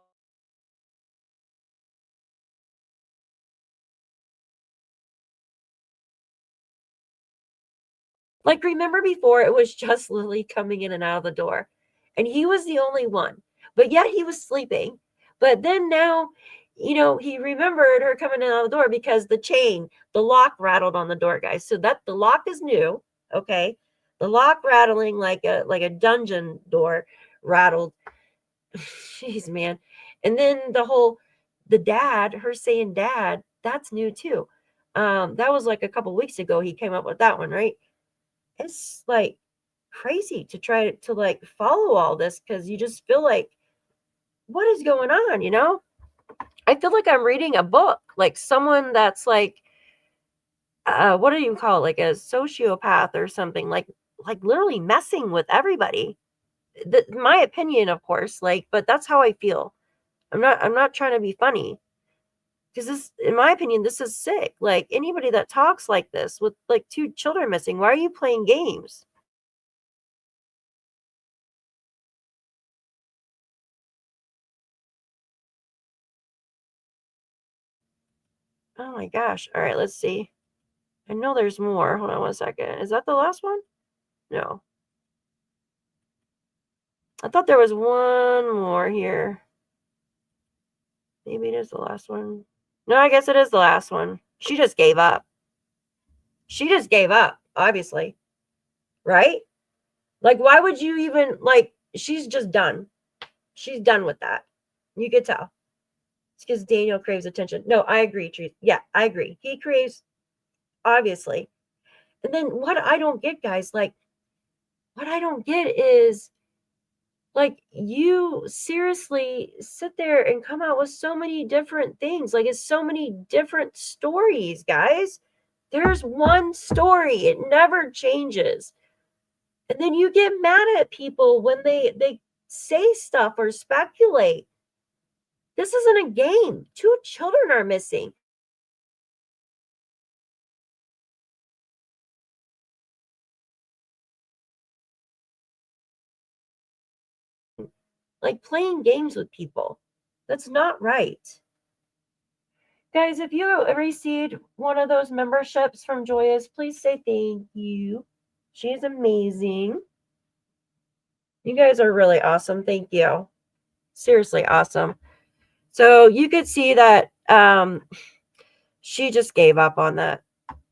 Like, remember before it was just Lily coming in and out of the door, and he was the only one, but yet he was sleeping. But then now, he remembered her coming in and out of the door because the lock rattled on the door, guys. So that the lock is new, okay? The lock rattling like a dungeon door rattled. Jeez, man. And then her saying dad, that's new too. That was like a couple weeks ago he came up with that one, right? It's like crazy to try to like follow all this because you just feel like, what is going on? I feel like I'm reading a book, like someone that's like, what do you call it, like a sociopath or something, like literally messing with everybody. My opinion, of course, like, but that's how I feel. I'm not trying to be funny, because this, in my opinion, this is sick. Like, anybody that talks like this with like 2 children missing, why are you playing games? Oh my gosh. All right, let's see. I know there's more. Hold on one second. Is that the last one? No. I thought there was one more here. Maybe it is the last one. No, I guess it is the last one. She just gave up. She just gave up, obviously. Right? Like, why would you even, like, she's just done. She's done with that. You could tell. It's because Daniel craves attention. No, I agree, Trees. Yeah, I agree. He craves, obviously. And then what I don't get, guys, like, what I don't get is, like, you seriously sit there and come out with so many different things. Like, it's so many different stories, guys. There's one story. It never changes. And then you get mad at people when they say stuff or speculate. This isn't a game. 2 children are missing. Like, playing games with people. That's not right. Guys, if you received one of those memberships from Joyous, please say thank you. She's amazing. You guys are really awesome. Thank you. Seriously awesome. So you could see that she just gave up on that.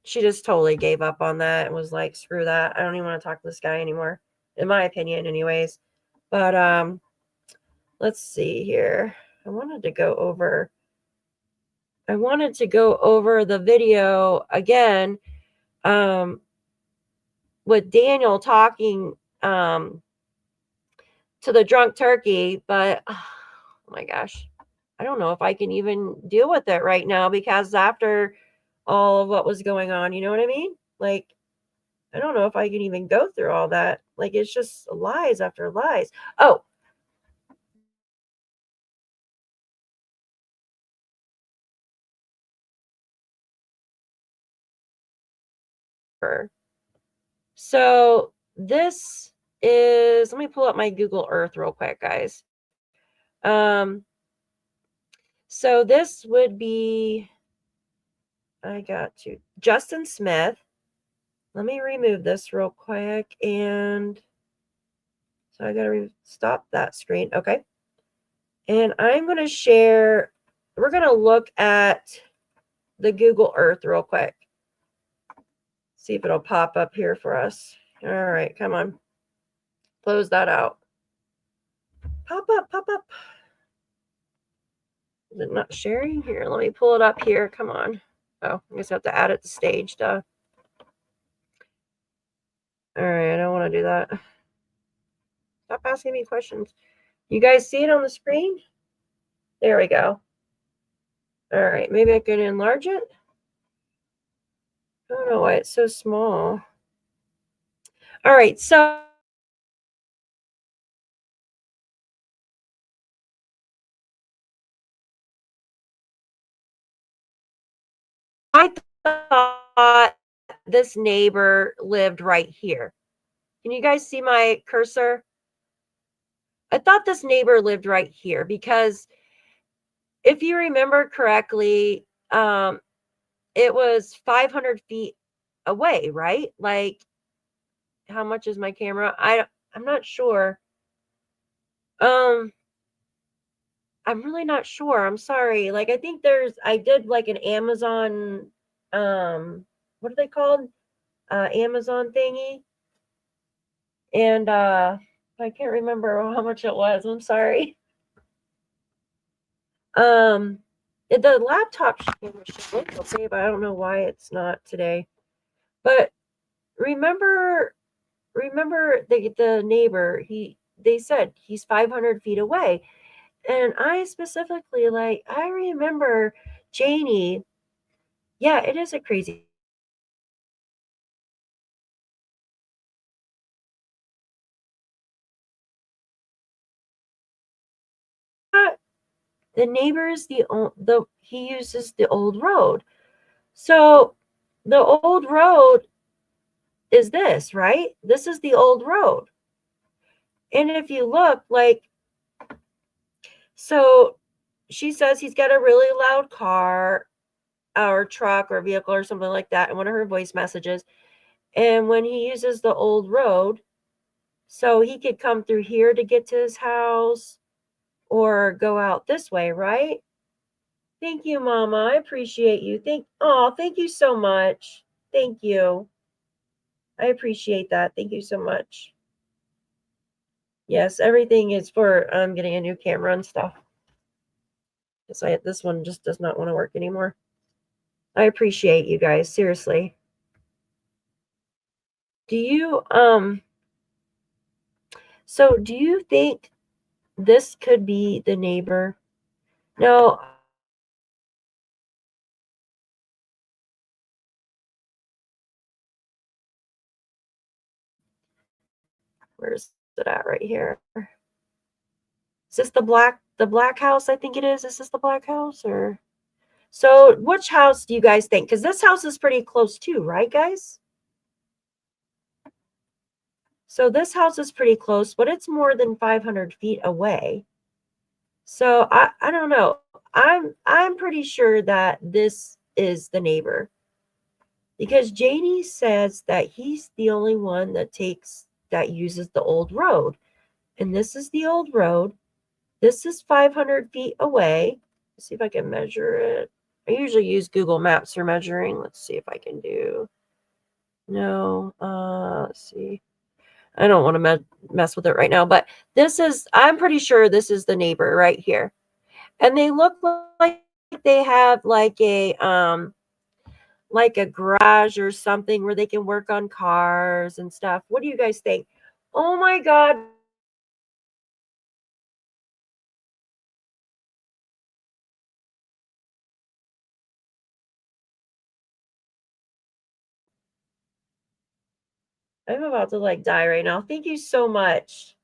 She just totally gave up on that and was like, screw that. I don't even want to talk to this guy anymore. In my opinion, anyways. But let's see here. I wanted to go over the video again, with Daniel talking to the drunk turkey, but oh my gosh, I don't know if I can even deal with it right now, because after all of what was going on, you know what I mean? Like, I don't know if I can even go through all that. Like, it's just lies after lies. Oh, So this is, let me pull up my Google Earth real quick, guys. So this would be, I got to Justin Smith. Let me remove this real quick. And so I got to stop that screen. Okay. And I'm going to share, we're going to look at the Google Earth real quick. See if it'll pop up here for us. All right, come on. Close that out. Pop up, pop up. Is it not sharing? Here, let me pull it up here. Come on. Oh, I guess I have to add it to stage, duh. All right, I don't want to do that. Stop asking me questions. You guys see it on the screen? There we go. All right, maybe I can enlarge it. I don't know why it's so small. All right, so I thought this neighbor lived right here. Can you guys see my cursor? I thought this neighbor lived right here because if you remember correctly, it was 500 feet away, right? Like, how much is my camera? I'm not sure. I'm really not sure. I'm sorry. Like, I think I did like an Amazon, what are they called? Amazon thingy. And I can't remember how much it was. I'm sorry. The laptop camera should look okay, but I don't know why it's not today. But remember the neighbor, they said he's 500 feet away. And I specifically, like, I remember Janie. Yeah, it is a crazy. The neighbors, he uses the old road. So the old road is this, right? This is the old road. And if you look, like, so she says he's got a really loud car or truck or vehicle or something like that in one of her voice messages. And when he uses the old road, so he could come through here to get to his house or go out this way, right? Thank you, Mama. I appreciate you. Thank you so much. Thank you. I appreciate that. Thank you so much. Yes, everything is for getting a new camera and stuff. This one just does not want to work anymore. I appreciate you guys, seriously. Do you so do you think this could be the neighbor? No. Where's it at right here? Is this the black house? I think it is. Is this the black house or? So which house do you guys think? Because this house is pretty close too, right, guys? So this house is pretty close, but it's more than 500 feet away. So I don't know. I'm pretty sure that this is the neighbor. Because Janie says that he's the only one that uses the old road. And this is the old road. This is 500 feet away. Let's see if I can measure it. I usually use Google Maps for measuring. Let's see if I can do. No, let's see. I don't want to mess with it right now, but I'm pretty sure this is the neighbor right here. And they look like they have like a garage or something where they can work on cars and stuff. What do you guys think? Oh my God. I'm about to like die right now. Thank you so much.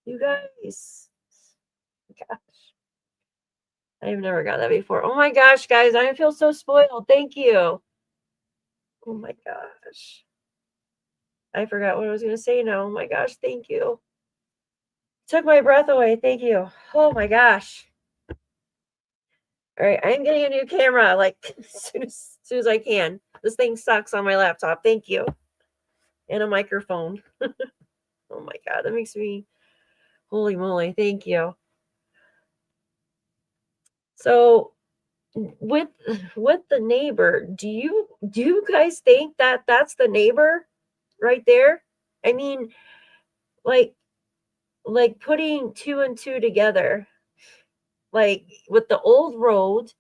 You guys. Gosh. I've never got that before. Oh my gosh, guys. I feel so spoiled. Thank you. Oh my gosh. I forgot what I was going to say now. Oh my gosh, thank you. Took my breath away. Thank you. Oh my gosh. All right, I'm getting a new camera like as soon as I can. This thing sucks on my laptop. Thank you. And a microphone. Oh my god, that makes me holy moly. Thank you. So with the neighbor, do you guys think that that's the neighbor right there? I mean, like putting two and two together, like with the old road,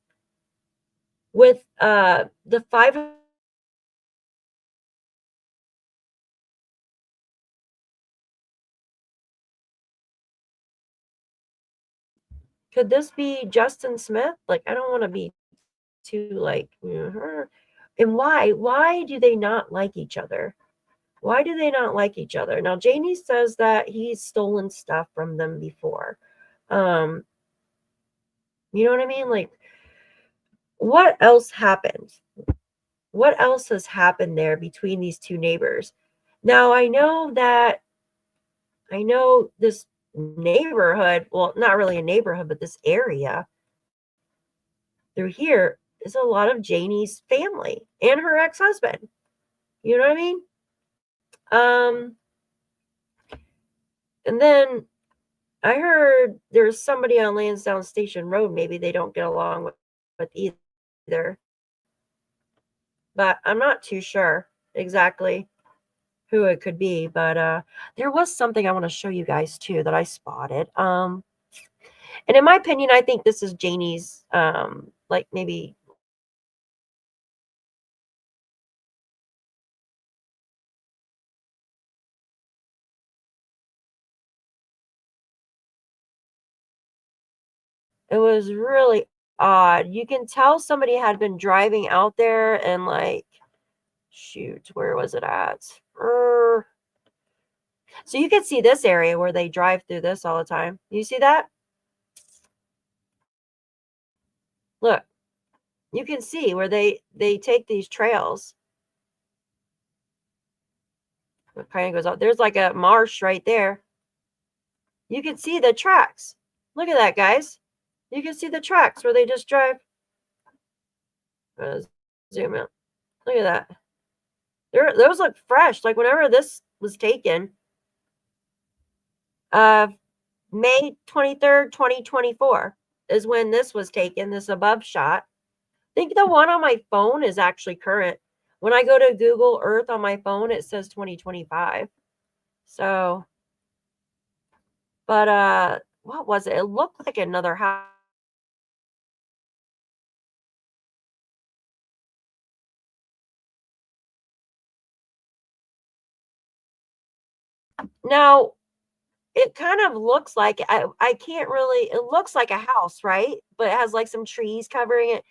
with the 5. Could this be Justin Smith? Like, I don't want to be too like, her. And why do they not like each other? Why do they not like each other? Now Janie says that he's stolen stuff from them before. um you know what I mean? Like, what else happened? What else has happened there between these two neighbors? Now I know this neighborhood, well, not really a neighborhood, but this area through here is a lot of Janie's family and her ex-husband. You know what I mean? And then I heard there's somebody on Landsdowne Station Road. Maybe they don't get along with either, but I'm not too sure exactly who it could be. But there was something I want to show you guys too that I spotted. And in my opinion, I think this is Janie's, like maybe. It was really odd. You can tell somebody had been driving out there and like, shoot, where was it at? So you can see this area where they drive through this all the time. You see that? Look, you can see where they take these trails. It kind of goes out. There's like a marsh right there. You can see the tracks. Look at that, guys. You can see the tracks where they just drive. Zoom out. Look at that. Those look fresh. Like whenever this was taken, May 23rd, 2024 is when this was taken, this above shot. I think the one on my phone is actually current. When I go to Google Earth on my phone, it says 2025. So, but what was it? It looked like another house. Now, it kind of looks like I can't really, it looks like a house, right? But it has like some trees covering it.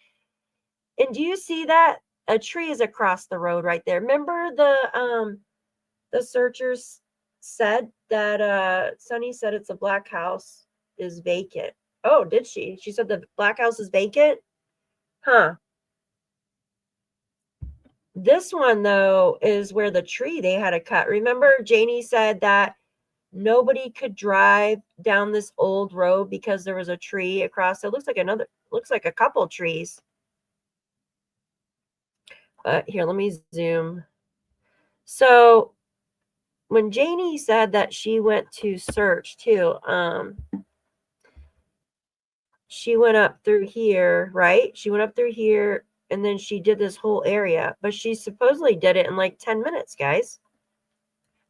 And do you see that? A tree is across the road right there. Remember the searchers said that Sunny said it's a black house is vacant. Oh, did she? She said the black house is vacant? Huh. This one though is where the tree they had to cut. Remember Janie said that nobody could drive down this old road because there was a tree across. It looks like a couple trees. But here, let me zoom. So when Janie said that she went to search too, she went up through here, right? She went up through here and then she did this whole area, but she supposedly did it in like 10 minutes, guys.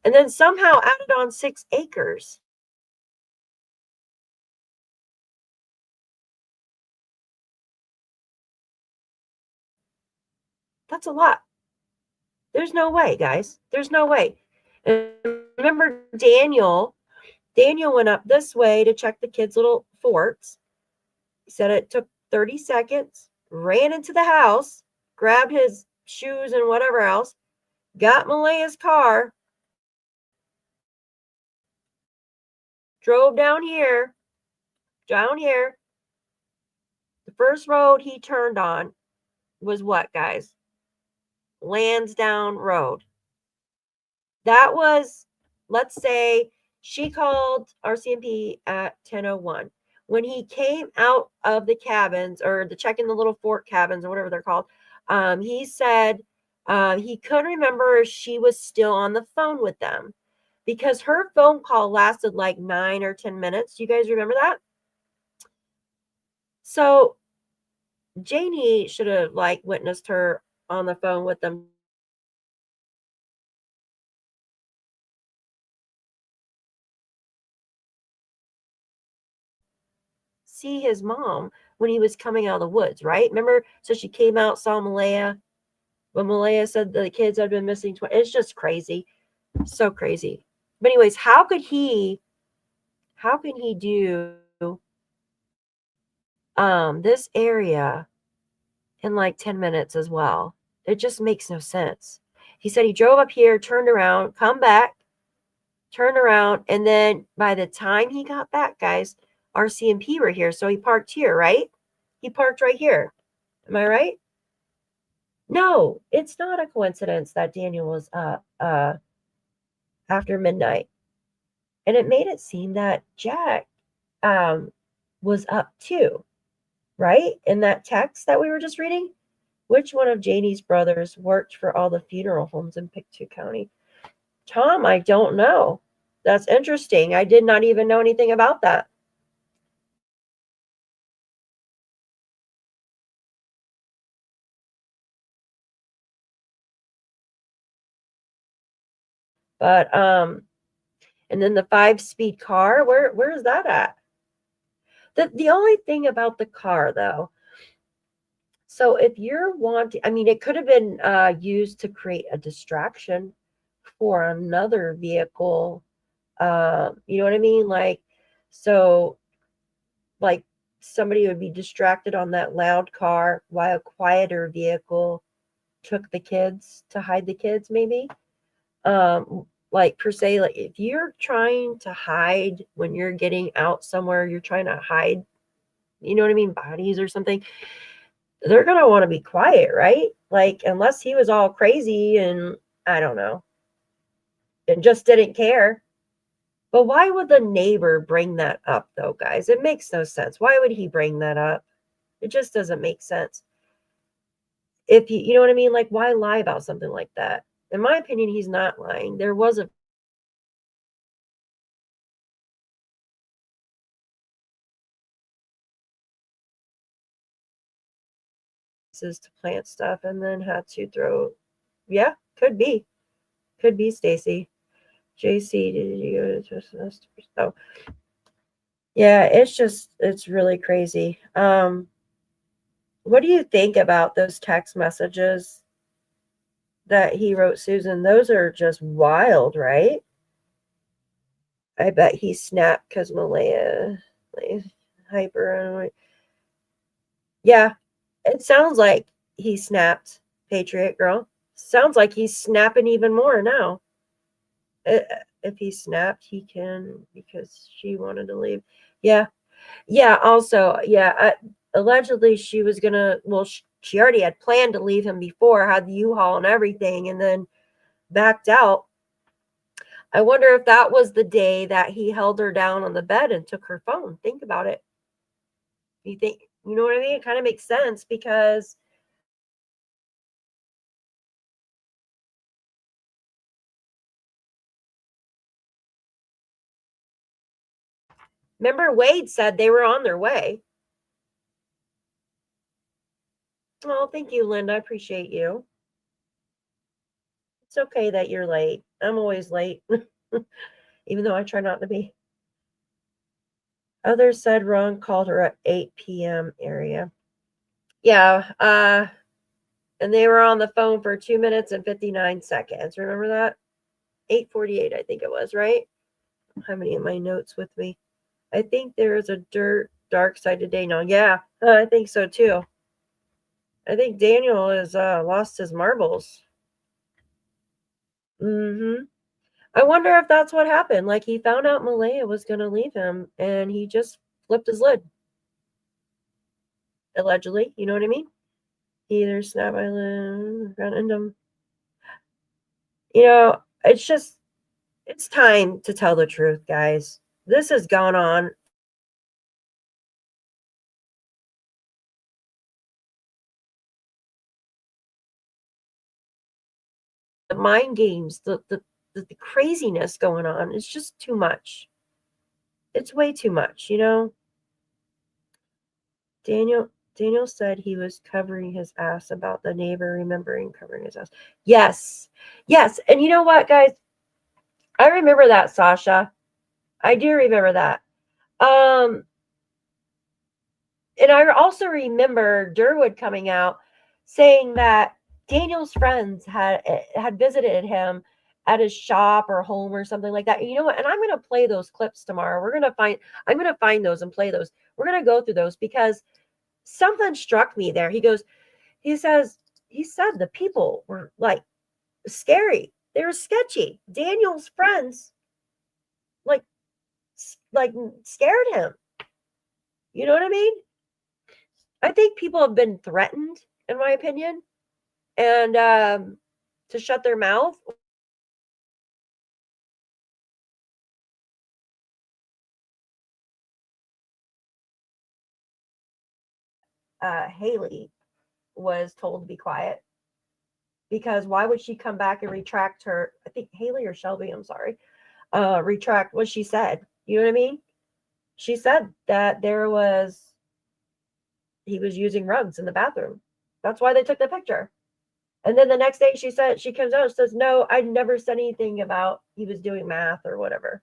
And then somehow added on 6 acres. That's a lot. There's no way, guys. There's no way. And remember Daniel went up this way to check the kids' little forts. He said it took 30 seconds, ran into the house, grabbed his shoes and whatever else, got Malaya's car, drove down here. The first road he turned on was what, guys? Landsdowne Road. That was, let's say, she called RCMP at 10:01. When he came out of the cabins, or the check in the little fort cabins, or whatever they're called, he said he couldn't remember if she was still on the phone with them, because her phone call lasted like 9 or 10 minutes. Do you guys remember that? So Janie should have like witnessed her on the phone with them. See his mom when he was coming out of the woods, right? Remember? So she came out, saw Malaya. When Malaya said the kids had been missing, it's just crazy. So crazy. But anyways, how can he do this area in like 10 minutes as well? It just makes no sense. He said he drove up here, turned around, come back, turned around, and then by the time he got back, guys, RCMP were here. So he parked here, right? He parked right here. Am I right? No, it's not a coincidence that Daniel was up after midnight. And it made it seem that Jack was up too, right? In that text that we were just reading. Which one of Janie's brothers worked for all the funeral homes in PICTOU County? Tom, I don't know. That's interesting. I did not even know anything about that. But and then the 5-speed car, where is that at? The only thing about the car though, so if you're wanting, I mean, it could have been used to create a distraction for another vehicle. You know what I mean? Like, so like somebody would be distracted on that loud car while a quieter vehicle took the kids to hide the kids, maybe. Like per se, like if you're trying to hide when you're getting out somewhere, you're trying to hide, you know what I mean, bodies or something, they're gonna want to be quiet, right? Like unless he was all crazy and I don't know, and just didn't care. But why would the neighbor bring that up though, guys? It makes no sense. Why would he bring that up? It just doesn't make sense. If you know what I mean, like why lie about something like that? In my opinion, he's not lying. There was a to plant stuff and then had to throw. Yeah, could be Stacy. JC, did you go to oh yeah, it's really crazy. What do you think about those text messages that he wrote Susan? Those are just wild, right? I bet he snapped because Malaya hyper. Yeah, it sounds like he snapped, Patriot Girl. Sounds like he's snapping even more now. If he snapped, he can because she wanted to leave. Yeah. Yeah. Also, yeah. Allegedly, she was going to, well, she already had planned to leave him before, had the U-Haul and everything, and then backed out. I wonder if that was the day that he held her down on the bed and took her phone. Think about it. You think, you know what I mean? It kind of makes sense because remember Wade said they were on their way. Oh, thank you, Linda. I appreciate you. It's okay that you're late. I'm always late, even though I try not to be. Others said Ron called her at 8 p.m. area. Yeah, and they were on the phone for 2 minutes and 59 seconds. Remember that? 8:48, I think it was, right? How many of my notes with me? I think there is a dark side to Daniel. Yeah, I think so too. I think Daniel has lost his marbles. Mm-hmm. I wonder if that's what happened. Like he found out Malaya was going to leave him and he just flipped his lid. Allegedly, you know what I mean? Either snap my lid, got into him. You know, it's time to tell the truth, guys. This has gone on. The mind games, the craziness going on. It's just too much. It's way too much, you know? Daniel said he was covering his ass about the neighbor remembering covering his ass. Yes. Yes. And you know what, guys? I remember that, Sasha. I do remember that. And I also remember Durwood coming out saying that Daniel's friends had visited him at his shop or home or something like that. And you know what? And I'm going to play those clips tomorrow. I'm going to find those and play those. We're going to go through those because something struck me there. He said the people were like scary. They were sketchy. Daniel's friends like scared him. You know what I mean? I think people have been threatened, in my opinion, and to shut their mouth. Haley was told to be quiet because why would she come back and retract her? I think Haley or Shelby, I'm sorry, retract what she said. You know what I mean? She said that he was using rugs in the bathroom. That's why they took the picture. And then the next day she comes out and says, no, I never said anything about he was doing math or whatever.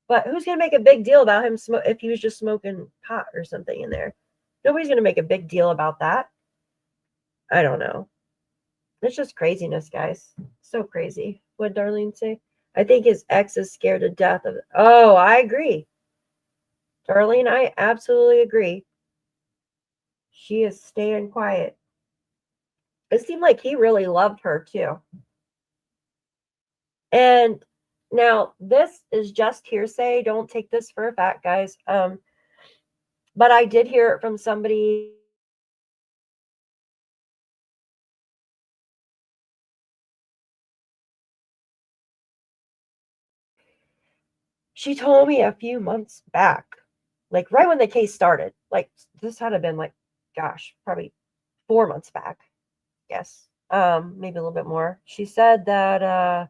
But who's going to make a big deal about him if he was just smoking pot or something in there? Nobody's going to make a big deal about that. I don't know. It's just craziness, guys. So crazy. What did Darlene say? I think his ex is scared to death of it. Oh, I agree. Darlene, I absolutely agree. She is staying quiet. It seemed like he really loved her too. And now this is just hearsay. Don't take this for a fact, guys. But I did hear it from somebody. She told me a few months back, like right when the case started, like this had to have been like, gosh, probably 4 months back. Yes. Maybe a little bit more. She said that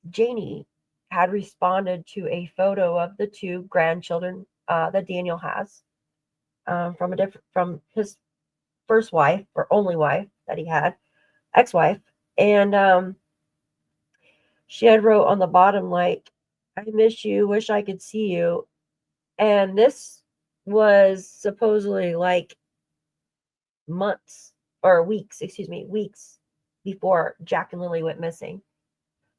Janie had responded to a photo of the two grandchildren that Daniel has from his first wife or only wife that he had, ex-wife, and she had wrote on the bottom like, "I miss you, wish I could see you," and this was supposedly like months or weeks, weeks before Jack and Lilly went missing.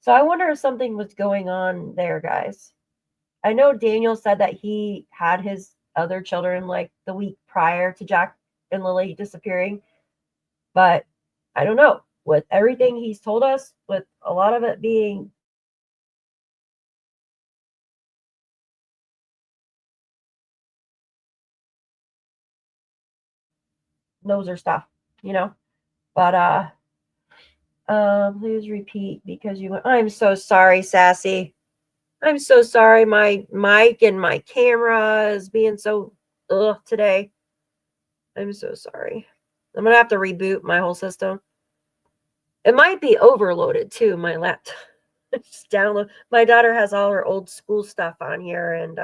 So I wonder if something was going on there, guys. I know Daniel said that he had his other children like the week prior to Jack and Lilly disappearing, but I don't know. With everything he's told us, with a lot of it being knows her stuff, you know. But please repeat because you went. I'm so sorry, Sassy. I'm so sorry. My mic and my camera is being so today. I'm so sorry. I'm gonna have to reboot my whole system. It might be overloaded too. My laptop. Just download. My daughter has all her old school stuff on here, and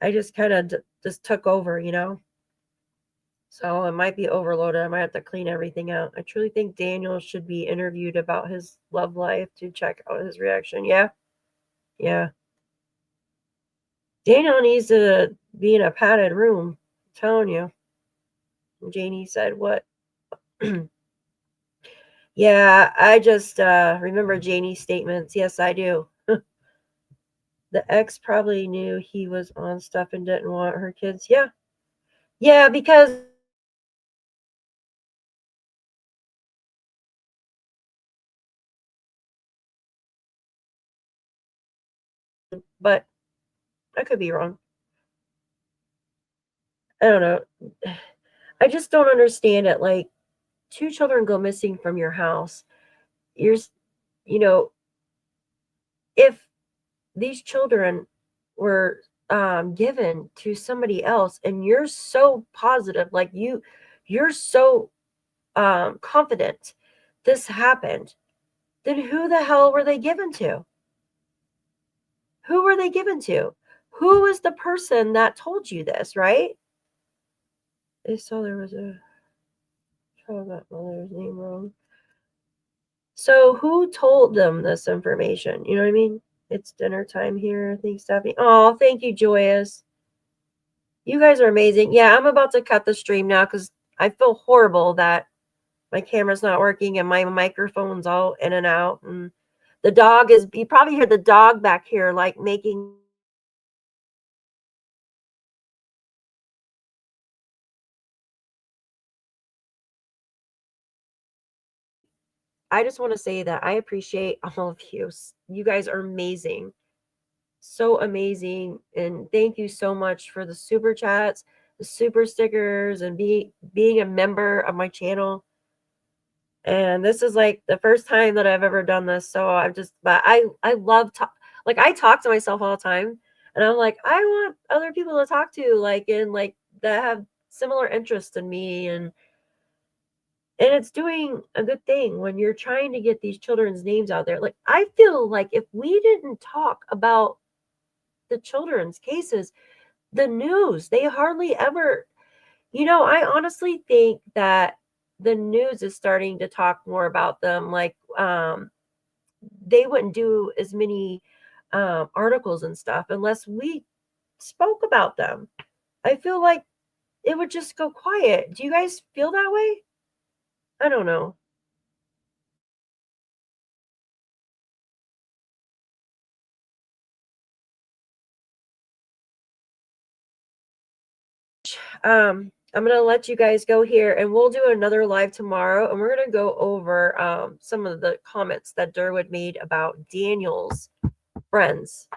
I just kind of just took over, you know. So it might be overloaded. I might have to clean everything out. I truly think Daniel should be interviewed about his love life to check out his reaction. Yeah. Yeah. Daniel needs to be in a padded room. I'm telling you. Janie said, what? Yeah, I just remember Janie's statements. Yes, I do. The ex probably knew he was on stuff and didn't want her kids. Yeah. Yeah, because but I could be wrong. I don't know. I just don't understand it. Like, 2 children go missing from your house, you know, if these children were given to somebody else and you're so positive, like you're so confident this happened, then who the hell were they given to? Who were they given to? Who is the person that told you this, right? They saw there was a child got mother's name wrong. So who told them this information? You know what I mean? It's dinner time here. Thanks, Stephanie. Oh, thank you, Joyous. You guys are amazing. Yeah, I'm about to cut the stream now because I feel horrible that my camera's not working and my microphone's all in and out. And the dog is, you probably hear the dog back here, like making. I just want to say that I appreciate all of you. You guys are amazing. So amazing. And thank you so much for the super chats, the super stickers, and being a member of my channel. And this is like the first time that I've ever done this. So but I love like I talk to myself all the time, and I'm like, I want other people to talk to, like, and like that have similar interests in me, and it's doing a good thing when you're trying to get these children's names out there. Like, I feel like if we didn't talk about the children's cases, the news, they hardly ever, I honestly think that the news is starting to talk more about them. Like, they wouldn't do as many articles and stuff unless we spoke about them. I feel like it would just go quiet. Do you guys feel that way? I don't know. I'm going to let you guys go here, and we'll do another live tomorrow, and we're going to go over some of the comments that Durwood made about Daniel's friends.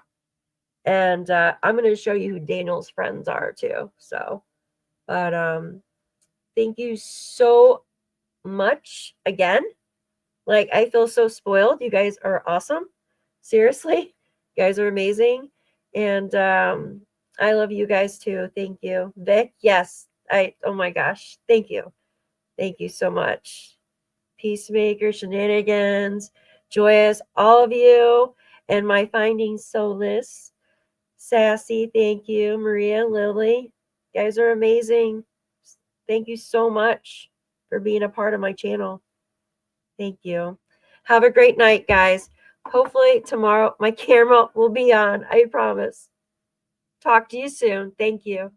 And I'm going to show you who Daniel's friends are too. So, but thank you so much again. Like, I feel so spoiled. You guys are awesome. Seriously, you guys are amazing. And I love you guys too. Thank you. Vic, yes. Oh my gosh. Thank you. Thank you so much. Peacemaker, Shenanigans, Joyous, all of you, and my Finding Solace. Sassy, thank you. Maria, Lily, you guys are amazing. Thank you so much for being a part of my channel. Thank you. Have a great night, guys. Hopefully tomorrow my camera will be on. I promise. Talk to you soon. Thank you.